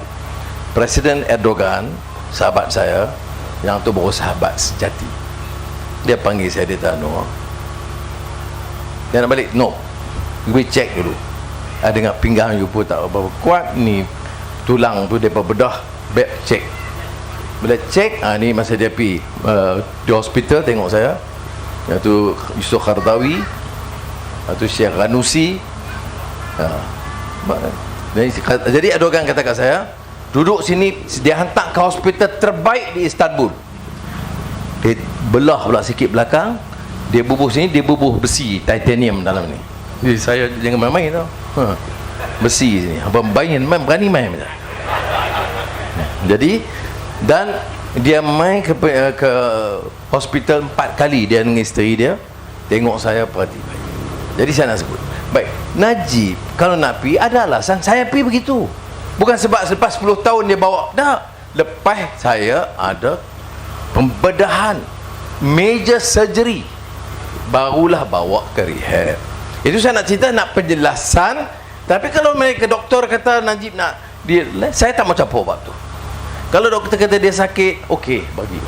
Presiden Erdogan, sahabat saya, yang tu baru sahabat sejati, dia panggil saya, dia tanya, dia nak balik? No, gue cek dulu ada dengan pinggang you pun tak apa kuat ni, tulang tu dia bedah, back cek. Bila cek, ni masa dia pergi di hospital tengok saya, yang tu Yusuf Khardawi, tu Syekh Ranusi. Jadi Erdogan kata kat saya, duduk sini, dia hantar ke hospital terbaik di Istanbul. Dia belah pula sikit belakang, dia bubuh sini, dia bubuh besi titanium dalam ni. Jadi saya jangan main-main tau. besi sini. Abang berani main macam. Jadi dan dia main ke hospital 4 kali dia dengan isteri dia, tengok saya perhati baik. Jadi saya nak sebut. Baik, Najib kalau nak pi ada alasan saya pi begitu. Bukan sebab selepas 10 tahun dia bawa. Tak. Lepas saya ada pembedahan, major surgery, barulah bawa ke rehab. Itu saya nak cerita, nak penjelasan. Tapi kalau mereka doktor kata Najib nak dia, saya tak mau campur bab tu. Kalau doktor kata dia sakit, okey, bagi.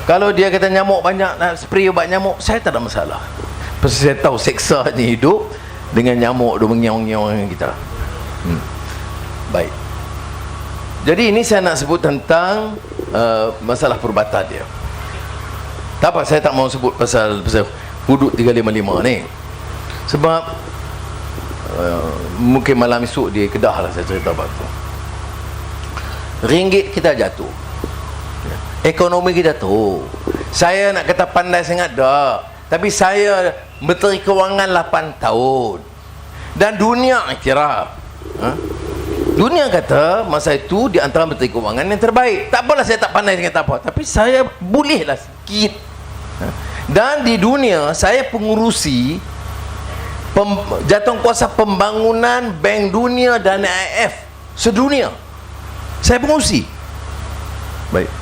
Kalau dia kata nyamuk banyak, nak spray ubat nyamuk, saya tak ada masalah. Pasal saya tahu seksa ni hidup dengan nyamuk dia mengiang-ngiang dengan kita. Baik. Jadi ini saya nak sebut tentang masalah perubatan dia. Tak apa, saya tak mau sebut pasal hudud 355 ni. Sebab mungkin malam esok di Kedah lah saya cerita bab tu. Ringgit kita jatuh, ekonomi kita tu. Saya nak kata pandai sangat dah, tapi saya Menteri Kewangan 8 tahun dan dunia iktiraf. Dunia kata masa itu di antara Menteri Kewangan yang terbaik. Tak apalah saya tak pandai sangat tak apa, tapi saya bolehlah sikit. Dan di dunia saya pengurusi jawatankuasa pembangunan Bank Dunia dan IMF sedunia. Saya pengurusi. Baik.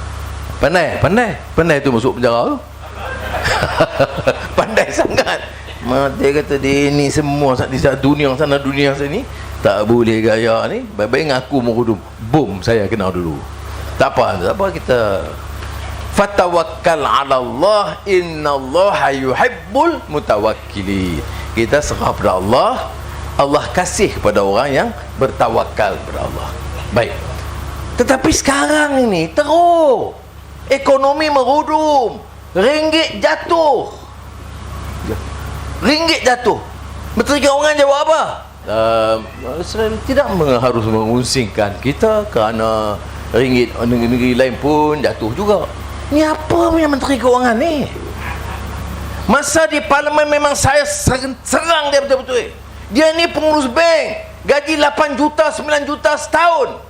Pandai tu masuk penjara tu. Pandai sangat. Dia kata dia ni semua di dunia sana dunia sini tak boleh gaya ni. Baik-baik ngaku merudum. Boom, saya kena dulu. Tak apa kita fatawakkal 'ala Allah innallaha yuhibbul mutawakkilin. Kita serah kepada Allah. Allah kasih kepada orang yang bertawakal kepada Allah. Baik. Tetapi sekarang ini teruk. Ekonomi merudum. Ringgit jatuh. Menteri Kewangan jawab apa? Tidak harus mengusingkan kita kerana ringgit negeri lain pun jatuh juga. Ni apa punya Menteri Kewangan ni? Masa di parlimen memang saya serang dia betul-betul. Dia ni pengurus bank, gaji 8 juta 9 juta setahun.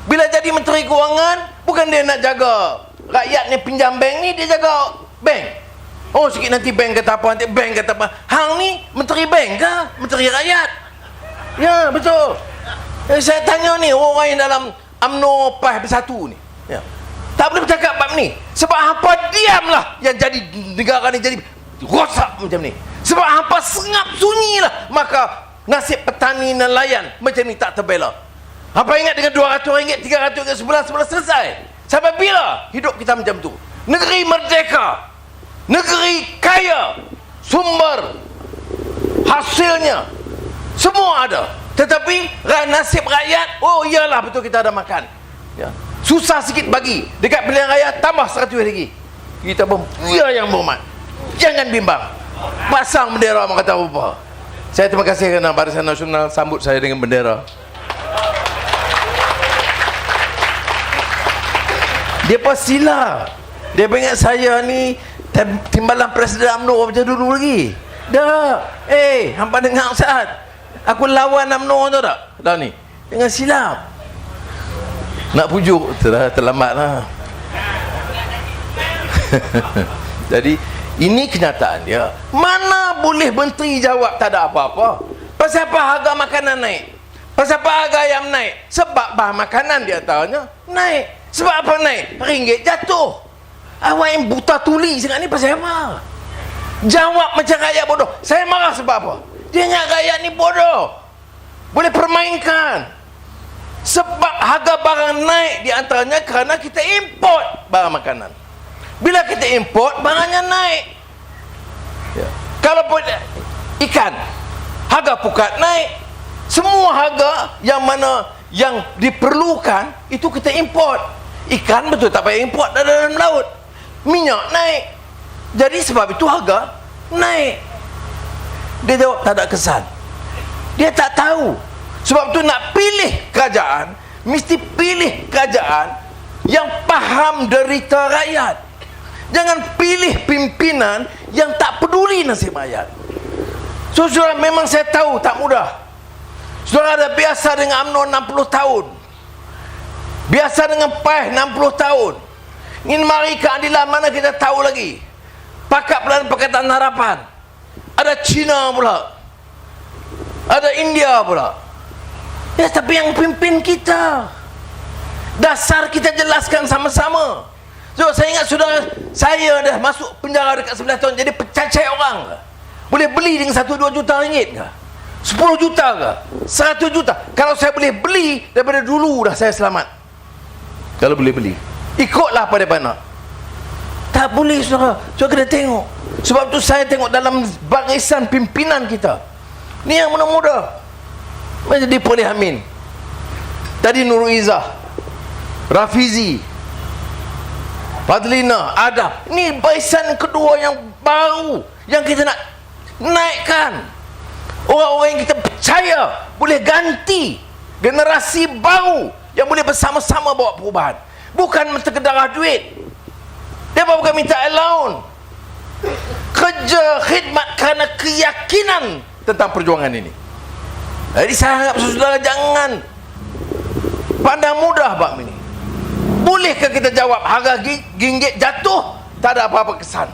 Bila jadi Menteri Kewangan, bukan dia nak jaga rakyat ni pinjam bank ni, dia jaga bank. Oh sikit nanti bank kata apa, nanti bank kata apa. Hang ni menteri bank ke? Menteri rakyat? Ya betul. Saya tanya ni orang yang dalam UMNO PAS Bersatu ni, ya, tak boleh bercakap bab ni. Sebab hampa diamlah yang jadi negara ni jadi rosak macam ni. Sebab hampa sengap sunyilah, maka nasib petani nelayan macam ni tak terbela. Hampa ingat dengan RM200, RM300 sebulan selesai. Sampai bila hidup kita macam tu? Negeri merdeka, negeri kaya, sumber hasilnya semua ada, tetapi nasib rakyat, oh iyalah betul kita ada makan, ya. Susah sikit bagi dekat pilihan raya tambah 100 lagi. Kita pun ya yang berhormat, jangan bimbang, pasang bendera orang kata apa. Saya terima kasih kerana Barisan Nasional sambut saya dengan bendera. Dia pastilah dia ingat saya ni timbalan Presiden UMNO macam dulu lagi. Dah. Hampa dengar Ustaz, aku lawan UMNO tu tak? Dah ni. Jangan silap. Nak pujuk terlambat lah. Jadi ini kenyataan dia. Mana boleh menteri jawab tak ada apa-apa? Pasal apa harga makanan naik? Pasal apa harga ayam naik? Sebab bahan makanan dia tahunya naik. Sebab apa naik? Ringgit jatuh. Awak yang buta tuli sangat ni pasal apa? Jawab macam rakyat bodoh. Saya marah sebab apa? Dia ingat rakyat ni bodoh, boleh permainkan. Sebab harga barang naik di antaranya kerana kita import barang makanan. Bila kita import, barangnya naik, ya. Kalau ikan, harga pukat naik. Semua harga yang mana yang diperlukan itu kita import. Ikan betul tak payah import dari dalam laut. Minyak naik. Jadi sebab itu harga naik. Dia jawab tak ada kesan. Dia tak tahu. Sebab tu nak pilih kerajaan, mesti pilih kerajaan yang faham derita rakyat. Jangan pilih pimpinan yang tak peduli nasib rakyat. So, saudara, memang saya tahu tak mudah. Saudara dah biasa dengan UMNO 60 tahun. Biasa dengan PAS 60 tahun. Ingin mari keadilan mana kita tahu lagi. Pakat Pelayanan Pakatan Harapan. Ada Cina pula. Ada India pula. Ya, tapi yang pimpin kita. Dasar kita jelaskan sama-sama. So, saya ingat saudara, saya dah masuk penjara dekat 11 tahun jadi pecacai orang ke? Boleh beli dengan 1-2 juta ringgit ke? 10 juta ke? 100 juta? Kalau saya boleh beli, daripada dulu dah saya selamat. Kalau boleh beli, ikutlah apa dia nak. Tak boleh saudara. Saudara kena tengok. Sebab tu saya tengok dalam barisan pimpinan kita, ni yang muda-muda menjadi Poleh Amin, tadi Nurul Izzah, Rafizi, Fadlina, Adam. Ini barisan kedua yang baru yang kita nak naikkan. Orang-orang yang kita percaya boleh ganti, generasi baru yang boleh bersama-sama bawa perubahan. Bukan terkedarah duit. Dia bukan minta allowance. Kerja khidmat kerana keyakinan tentang perjuangan ini. Jadi saya harap saudara jangan pandang mudah bab ini. Bolehkah kita jawab harga ringgit jatuh tak ada apa-apa kesan?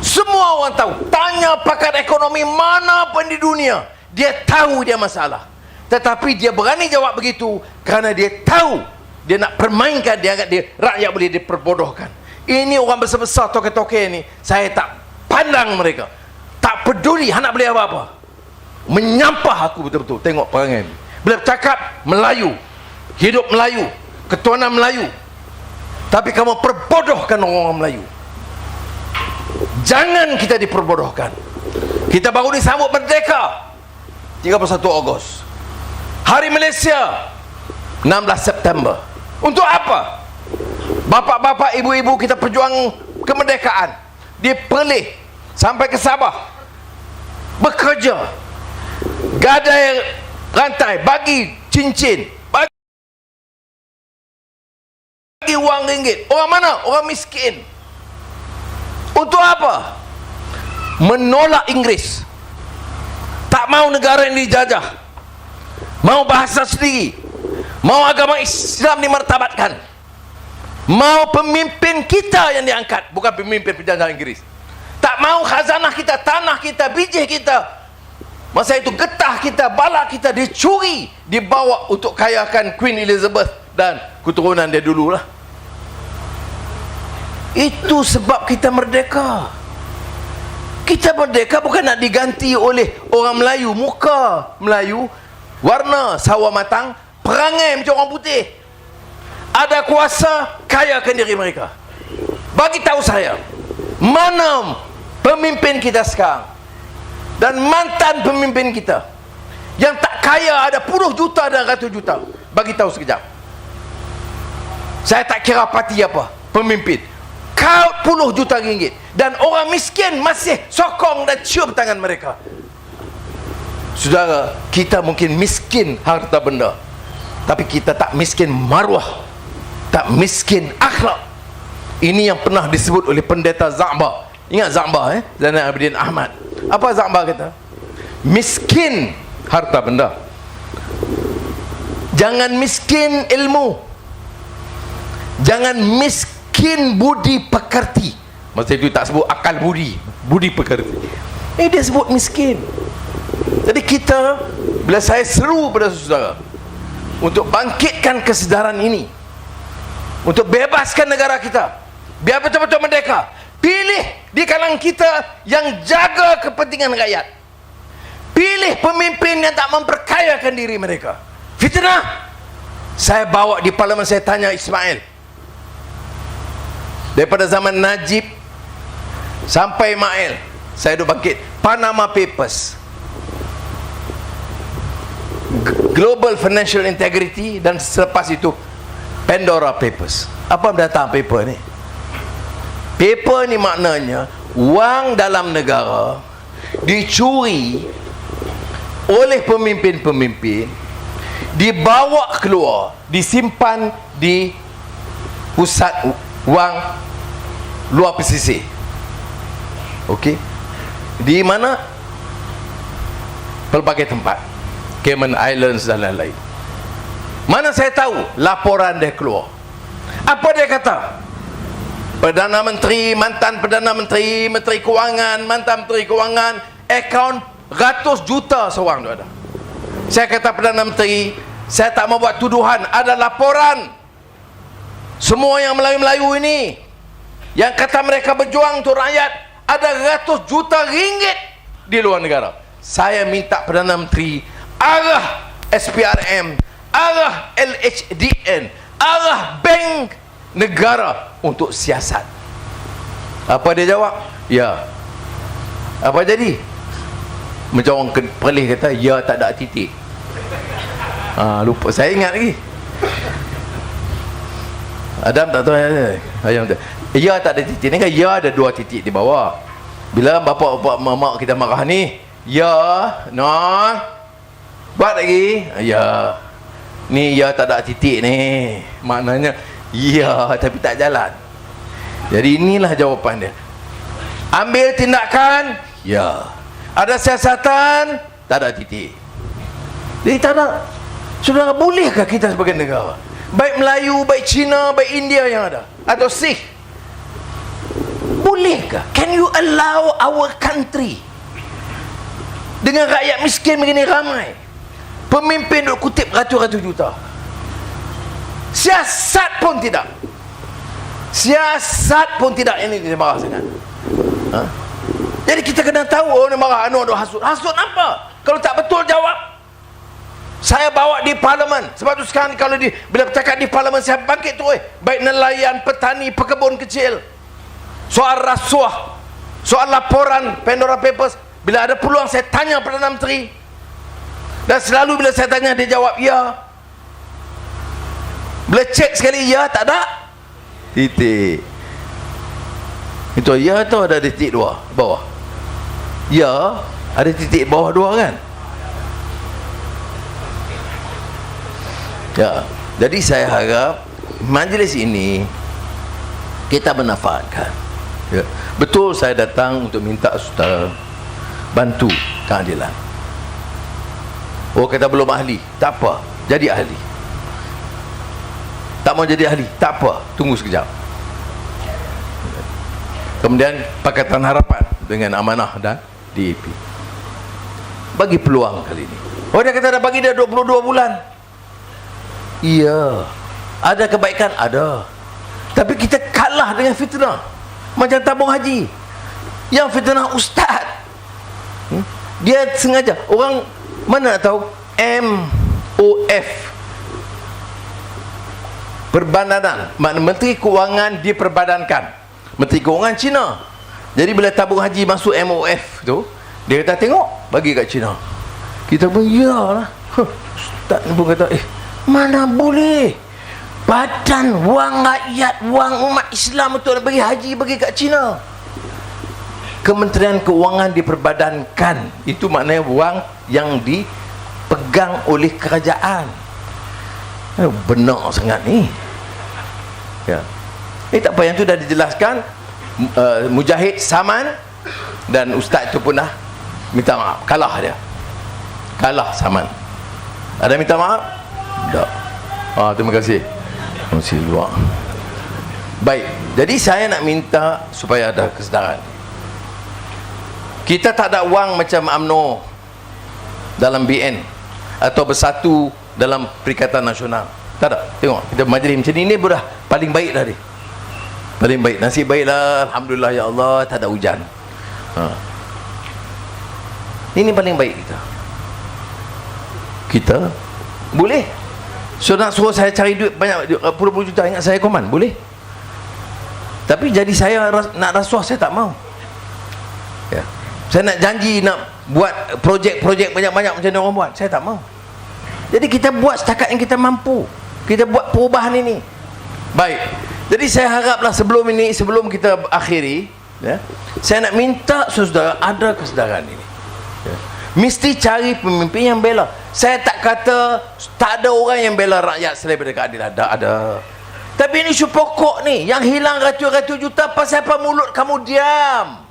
Semua orang tahu. Tanya pakar ekonomi mana pun di dunia, dia tahu dia masalah. Tetapi dia berani jawab begitu kerana dia tahu dia nak permainkan, dia anggap dia rakyat boleh diperbodohkan. Ini orang besar-besar toke-toke ni, saya tak pandang mereka. Tak peduli anak boleh apa-apa. Menyampah aku betul-betul tengok perangai ni. Bila cakap Melayu, hidup Melayu, ketuhanan Melayu, tapi kamu perbodohkan orang Melayu. Jangan kita diperbodohkan. Kita baru disambut merdeka 31 Ogos, Hari Malaysia 16 September. Untuk apa? Bapak-bapak, ibu-ibu kita perjuang kemerdekaan di Perlis sampai ke Sabah, bekerja, gadai rantai, bagi cincin, bagi wang ringgit. Orang mana? Orang miskin. Untuk apa? Menolak Inggeris. Tak mau negara ini dijajah. Mau bahasa sendiri. Mau agama Islam dimartabatkan. Mau pemimpin kita yang diangkat, bukan pemimpin penjajah Inggeris. Tak mau khazanah kita, tanah kita, bijih kita, masa itu getah kita, balak kita dicuri, dibawa untuk kayakan Queen Elizabeth dan keturunan dia dululah. Itu sebab kita merdeka. Kita merdeka bukan nak diganti oleh orang Melayu, muka Melayu, warna sawo matang, perangai macam orang putih. Ada kuasa, kayakan diri mereka. Bagi tahu saya, mana pemimpin kita sekarang dan mantan pemimpin kita yang tak kaya, ada puluh juta dan ratus juta. Bagi tahu sekejap. Saya tak kira parti apa, pemimpin. Kau puluh juta ringgit dan orang miskin masih sokong dan cium tangan mereka. Saudara, kita mungkin miskin harta benda, tapi kita tak miskin maruah, tak miskin akhlak. Ini yang pernah disebut oleh pendeta Za'ba. Ingat Za'ba, Zainal Abidin Ahmad. Apa Za'ba kata? Miskin harta benda, jangan miskin ilmu, jangan miskin budi pekerti. Masa itu tak sebut akal budi, budi pekerti. Dia sebut miskin. Jadi kita, bila saya seru pada saudara untuk bangkitkan kesedaran ini, untuk bebaskan negara kita, biar betul-betul merdeka, pilih di kalangan kita yang jaga kepentingan rakyat. Pilih pemimpin yang tak memperkayakan diri mereka. Fitnah. Saya bawa di parlimen, saya tanya Ismail, daripada zaman Najib sampai Mail, saya duduk bangkit. Panama Papers, Global Financial Integrity, dan selepas itu Pandora Papers. Apa datang paper ni? Paper ni maknanya wang dalam negara dicuri oleh pemimpin-pemimpin, dibawa keluar, disimpan di pusat wang luar pesisir. Okey, di mana? Pelbagai tempat. Cayman Islands dan lain-lain. Mana saya tahu laporan dia keluar. Apa dia kata? Perdana Menteri, mantan Perdana Menteri, Menteri Kewangan, mantan Menteri Kewangan, akaun ratus juta seorang tu ada. Saya kata Perdana Menteri, saya tak mau buat tuduhan, ada laporan. Semua yang Melayu-Melayu ini, yang kata mereka berjuang untuk rakyat, ada ratus juta ringgit di luar negara. Saya minta Perdana Menteri arah SPRM, arah LHDN, arah bank negara untuk siasat. Apa dia jawab? Ya. Apa jadi? Macam orang Perlis kata, ya tak ada titik. Lupa, saya ingat lagi. Adam tak tahu ayam tu. Ya tak ada titik ni kan, ya ada 2 titik di bawah. Bila bapak mak kita marah ni, ya non buat lagi, ya ni ya tak ada titik ni, maknanya ya tapi tak jalan. Jadi inilah jawapan dia. Ambil tindakan, ya. Ada siasatan, tak ada titik. Jadi tak ada. Saudara, bolehkah kita sebagai negara, baik Melayu, baik Cina, baik India yang ada, atau Sikh, bolehkah? Can you allow our country dengan rakyat miskin begini ramai, pemimpin duk kutip ratus-ratus juta, siasat pun tidak, siasat pun tidak. Ini dia marah sangat. Jadi kita kena tahu, oh ni marah, anu hasut. Hasut apa? Kalau tak betul jawab. Saya bawa di parlimen. Sebab tu sekarang kalau bila bercakap di parlimen, saya bangkit tu, baik nelayan, petani, pekebun kecil, soal rasuah, soal laporan Pandora Papers, bila ada peluang saya tanya Perdana Menteri, dan selalu bila saya tanya dia jawab ya. Bila cek sekali, ya tak ada titik. Itu ya tu ada titik 2 bawah. Ya ada titik bawah 2 kan. Ya, jadi saya harap majlis ini kita bermanfaatkan. Ya. Betul saya datang untuk minta saudara bantu keadilan. Oh kata belum ahli, tak apa, jadi ahli. Tak mau jadi ahli, tak apa, tunggu sekejap. Kemudian Pakatan Harapan dengan Amanah dan DAP bagi peluang kali ini. Oh dia kata dah bagi dia 22 bulan. Iya, ada kebaikan, ada. Tapi kita kalah dengan fitnah. Macam tabung haji, yang fitnah ustaz. Dia sengaja, orang mana nak tahu, MOF, perbadanan, makna Menteri Kewangan diperbadankan, Menteri Kewangan Cina. Jadi bila tabung haji masuk MOF tu, dia kata tengok, bagi kat Cina. Kita pun iyalah. Ustaz pun kata mana boleh, badan wang rakyat, wang umat Islam untuk bagi haji, bagi kat Cina. Kementerian Keuangan diperbadankan, itu maknanya wang yang dipegang oleh kerajaan. Benar sangat ni. Ya. Tak apa, yang tu dah dijelaskan. Mujahid Saman dan ustaz tu pun dah minta maaf, kalah dia. Kalah Saman. Ada minta maaf? Tak. Terima kasih. Masih luar. Baik. Jadi saya nak minta supaya ada kesedaran. Kita tak ada wang macam UMNO dalam BN atau bersatu dalam Perikatan Nasional. Tak ada. Tengok, kita majlis macam ni dah paling baik dah ni. Paling baik. Nasib baiklah, alhamdulillah ya Allah, tak ada hujan. Ini paling baik kita. Kita boleh. So nak suruh saya cari duit banyak, puluh-puluh juta, ingat saya koman, boleh. Tapi jadi saya nak rasuah, saya tak mau. Ya. Saya nak janji nak buat projek-projek banyak-banyak macam orang buat, saya tak mau. Jadi kita buat setakat yang kita mampu. Kita buat perubahan ini. Baik. Jadi saya haraplah sebelum kita akhiri, ya, saya nak minta saudara ada kesedaran ini. Ya. Mesti cari pemimpin yang bela. Saya tak kata tak ada orang yang bela rakyat selain daripada keadilan. Ada. Tapi ini isu pokok ni, yang hilang ratus-ratus juta, pasal apa mulut kamu diam?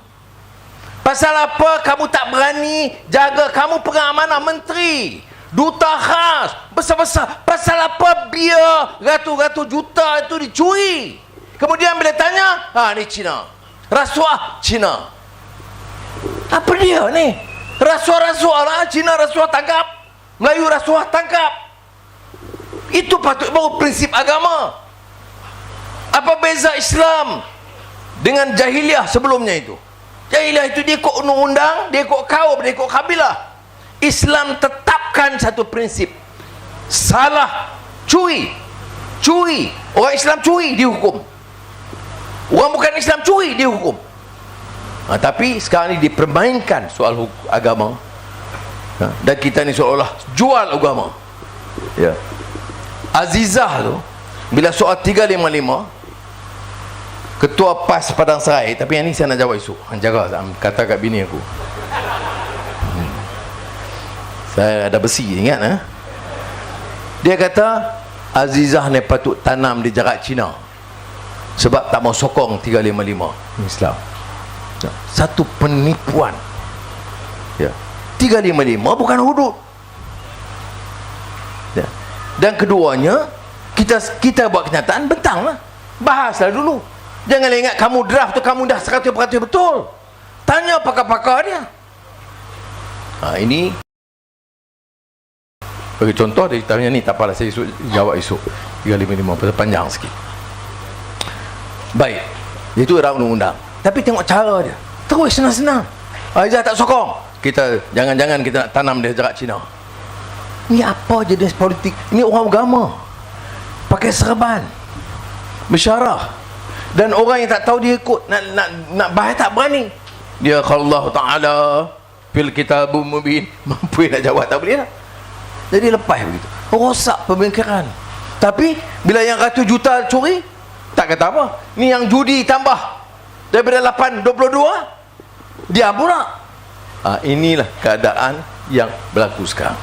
Pasal apa kamu tak berani jaga? Kamu pegang amanah menteri, duta khas besar-besar. Pasal apa biar ratus-ratus juta itu dicuri? Kemudian bila tanya, ni Cina, rasuah Cina. Apa dia ni? Rasuah-rasuah lah. Cina rasuah tangkap, Melayu rasuah tangkap. Itu patut baru prinsip agama. Apa beza Islam dengan jahiliah sebelumnya itu? Jahiliah itu dia ikut undang-undang, dia ikut kaum, dia ikut kabilah. Islam tetapkan satu prinsip. Salah, curi. Orang Islam curi, dihukum. Orang bukan Islam curi, dihukum. Tapi sekarang ni dipermainkan soal agama. Dan kita ni seolah-olah jual agama. Ya. Azizah tu, bila soal 355, Ketua PAS Padang Serai, tapi yang ni saya nak jawab esok. Jaga kata kat bini aku. Saya ada besi, ingat Dia kata Azizah ni patut tanam di jarak Cina sebab tak mau sokong 355 Islam. Satu penipuan. Ya. 355 bukan hudud. Ya. Dan keduanya, kita buat kenyataan, bentanglah. Bahaslah dulu. Jangan ingat kamu draft tu kamu dah 100% betul. Tanya pakar-pakar dia. Ini bagi contoh dia tanya ni, tak apalah, saya jawab esok 355 pasal panjang sikit. Baik, itu era undang-undang. Tapi tengok cara dia, terus senang-senang. Aizah tak sokong, kita jangan-jangan kita nak tanam dia jarak Cina. Ni apa jenis politik? Ni orang agama pakai serban bersyarah, dan orang yang tak tahu dia ikut nak bahas tak berani. Dia kalau Allah Ta'ala fil kitabum mubin, mampu nak jawab, tak boleh lah. Jadi lepas begitu, rosak pemikiran. Tapi bila yang ratus juta curi, tak kata apa. Ni yang judi tambah daripada 8 22, dia pula. Inilah keadaan yang berlaku sekarang.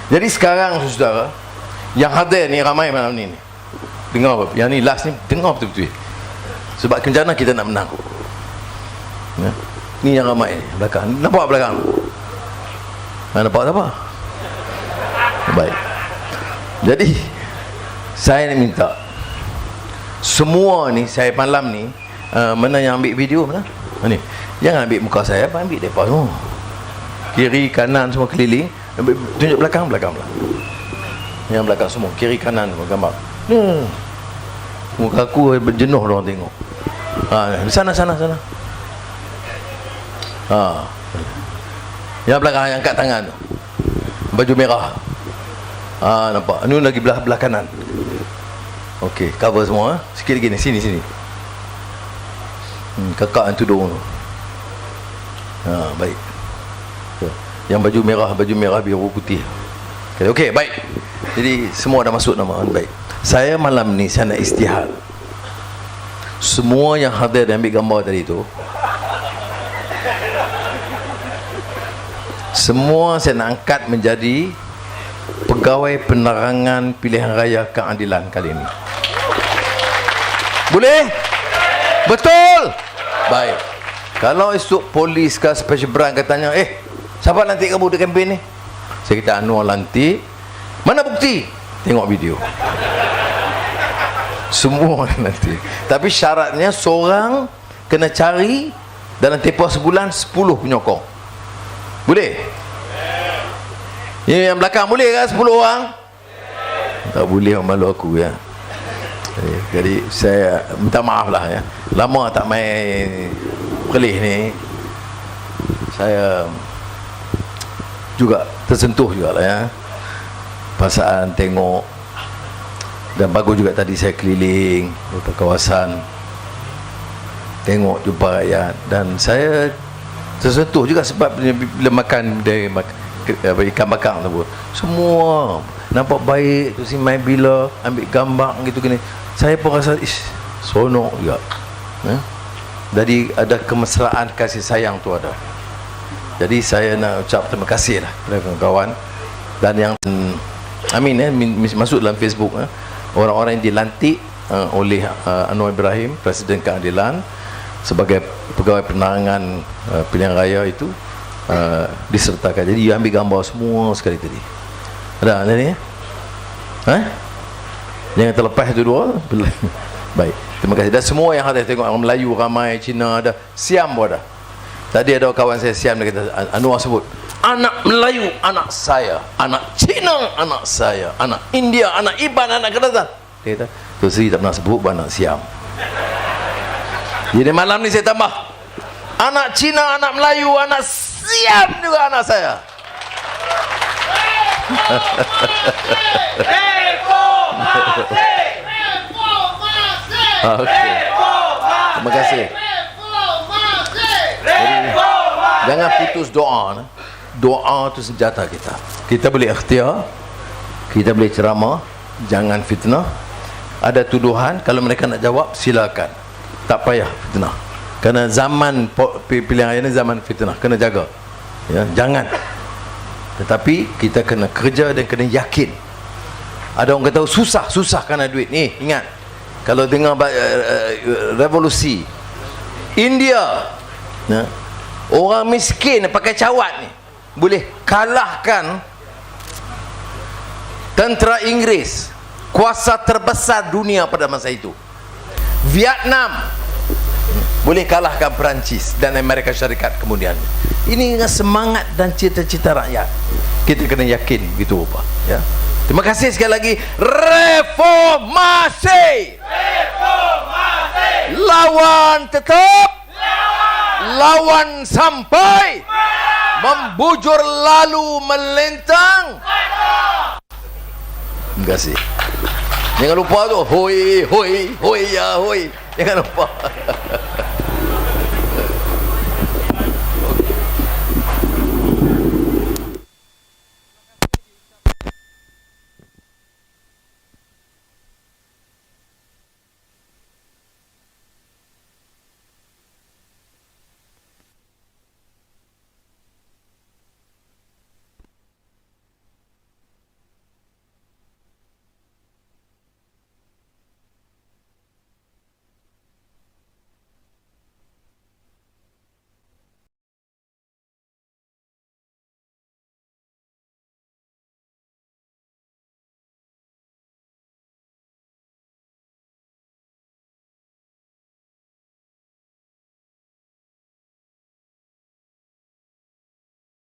Jadi sekarang saudara yang hadir ni ramai malam ni, dengar apa? Yang ni last ni dengar betul-betul. Sebab kencana kita nak menang. Ya. Ni yang ramai belakang. Nampak belakang? Nampak tak apa? Baik. Jadi saya nak minta semua ni, saya malam ni mana yang ambil video mana? Ni. Jangan ambil muka saya, ambil depa semua. Kiri kanan semua keliling, tunjuk belakang. Yang belakang semua, kiri kanan gambar. Muka aku berjenuh orang tengok. Sana. Yang belakang yang angkat tangan tu. Baju merah. Nampak. Ini lagi belah kanan. Okey, cover semua. Sikit lagi ni, sini. Kakak yang tudung tu. Baik. Yang baju merah biru putih. Okey, baik. Jadi semua dah masuk nama. Baik. Saya malam ni saya nak istihad. Semua yang hadir dan ambil gambar tadi tu, semua saya nak angkat menjadi pegawai penerangan pilihan raya keadilan kali ini. Boleh? Betul? Baik. Kalau esok polis ke special branch katanya, siapa lantik kamu di kempen ni? Saya kata Anwar lantik. Mana bukti? Tengok video. Semua nanti. Tapi syaratnya seorang kena cari dalam tempoh sebulan 10 penyokong. Boleh? Yang belakang boleh kan 10 orang? Tak boleh, malu aku ya. Jadi saya minta maaf lah ya. Lama tak main kelih ni. Saya juga tersentuh juga lah ya. Perasaan tengok. Dan bagus juga tadi saya keliling beberapa kawasan, tengok jumpa rakyat, dan saya tersentuh juga sebab bila makan dari ikan bakar tu, semua nampak baik tu, si main bila ambil gambar gitu gini, saya pun rasa seronok juga. Jadi ada kemesraan, kasih sayang tu ada. Jadi saya nak ucap terima kasih lah kepada kawan-kawan, dan yang masuk dalam Facebook orang-orang yang dilantik oleh Anwar Ibrahim, Presiden Keadilan, sebagai pegawai penerangan pilihan raya itu disertakan. Jadi ambil gambar semua sekali tadi. Ada ni? Ha? Jangan terlepas itu dua. Baik. Terima kasih. Dan semua yang ada tengok orang Melayu ramai, Cina ada, Siam pun ada. Tadi ada kawan saya Siam dia kata, Anwar sebut, anak Melayu anak saya, anak Cina anak saya, anak India anak Iban, anak Kelantan. Dia kata, tu Sri tak pernah sebut anak Siam. Jadi malam ni saya tambah, anak Cina, anak Melayu, anak Siam juga anak saya. Okey. Terima kasih. Jadi, jangan putus doa. Doa itu senjata kita. Kita boleh ikhtiar, kita boleh ceramah, jangan fitnah. Ada tuduhan, kalau mereka nak jawab silakan. Tak payah fitnah. Kerana zaman pilihan raya ni zaman fitnah, kena jaga. Ya, jangan. Tetapi kita kena kerja dan kena yakin. Ada orang kata susah kerana duit. Ni ingat, kalau dengar revolusi India, ya, orang miskin pakai cawat ni boleh kalahkan tentera Inggeris, kuasa terbesar dunia pada masa itu. Vietnam boleh kalahkan Perancis dan Amerika Syarikat kemudian. Ini dengan semangat dan cita-cita rakyat. Kita kena yakin gitu apa, ya. Terima kasih sekali lagi. Reformasi. Lawan tetap. Lawan sampai. Membujur lalu melintang. Terima kasih. Jangan lupa tu, hoi hoi hoi ya hoi. Jangan lupa.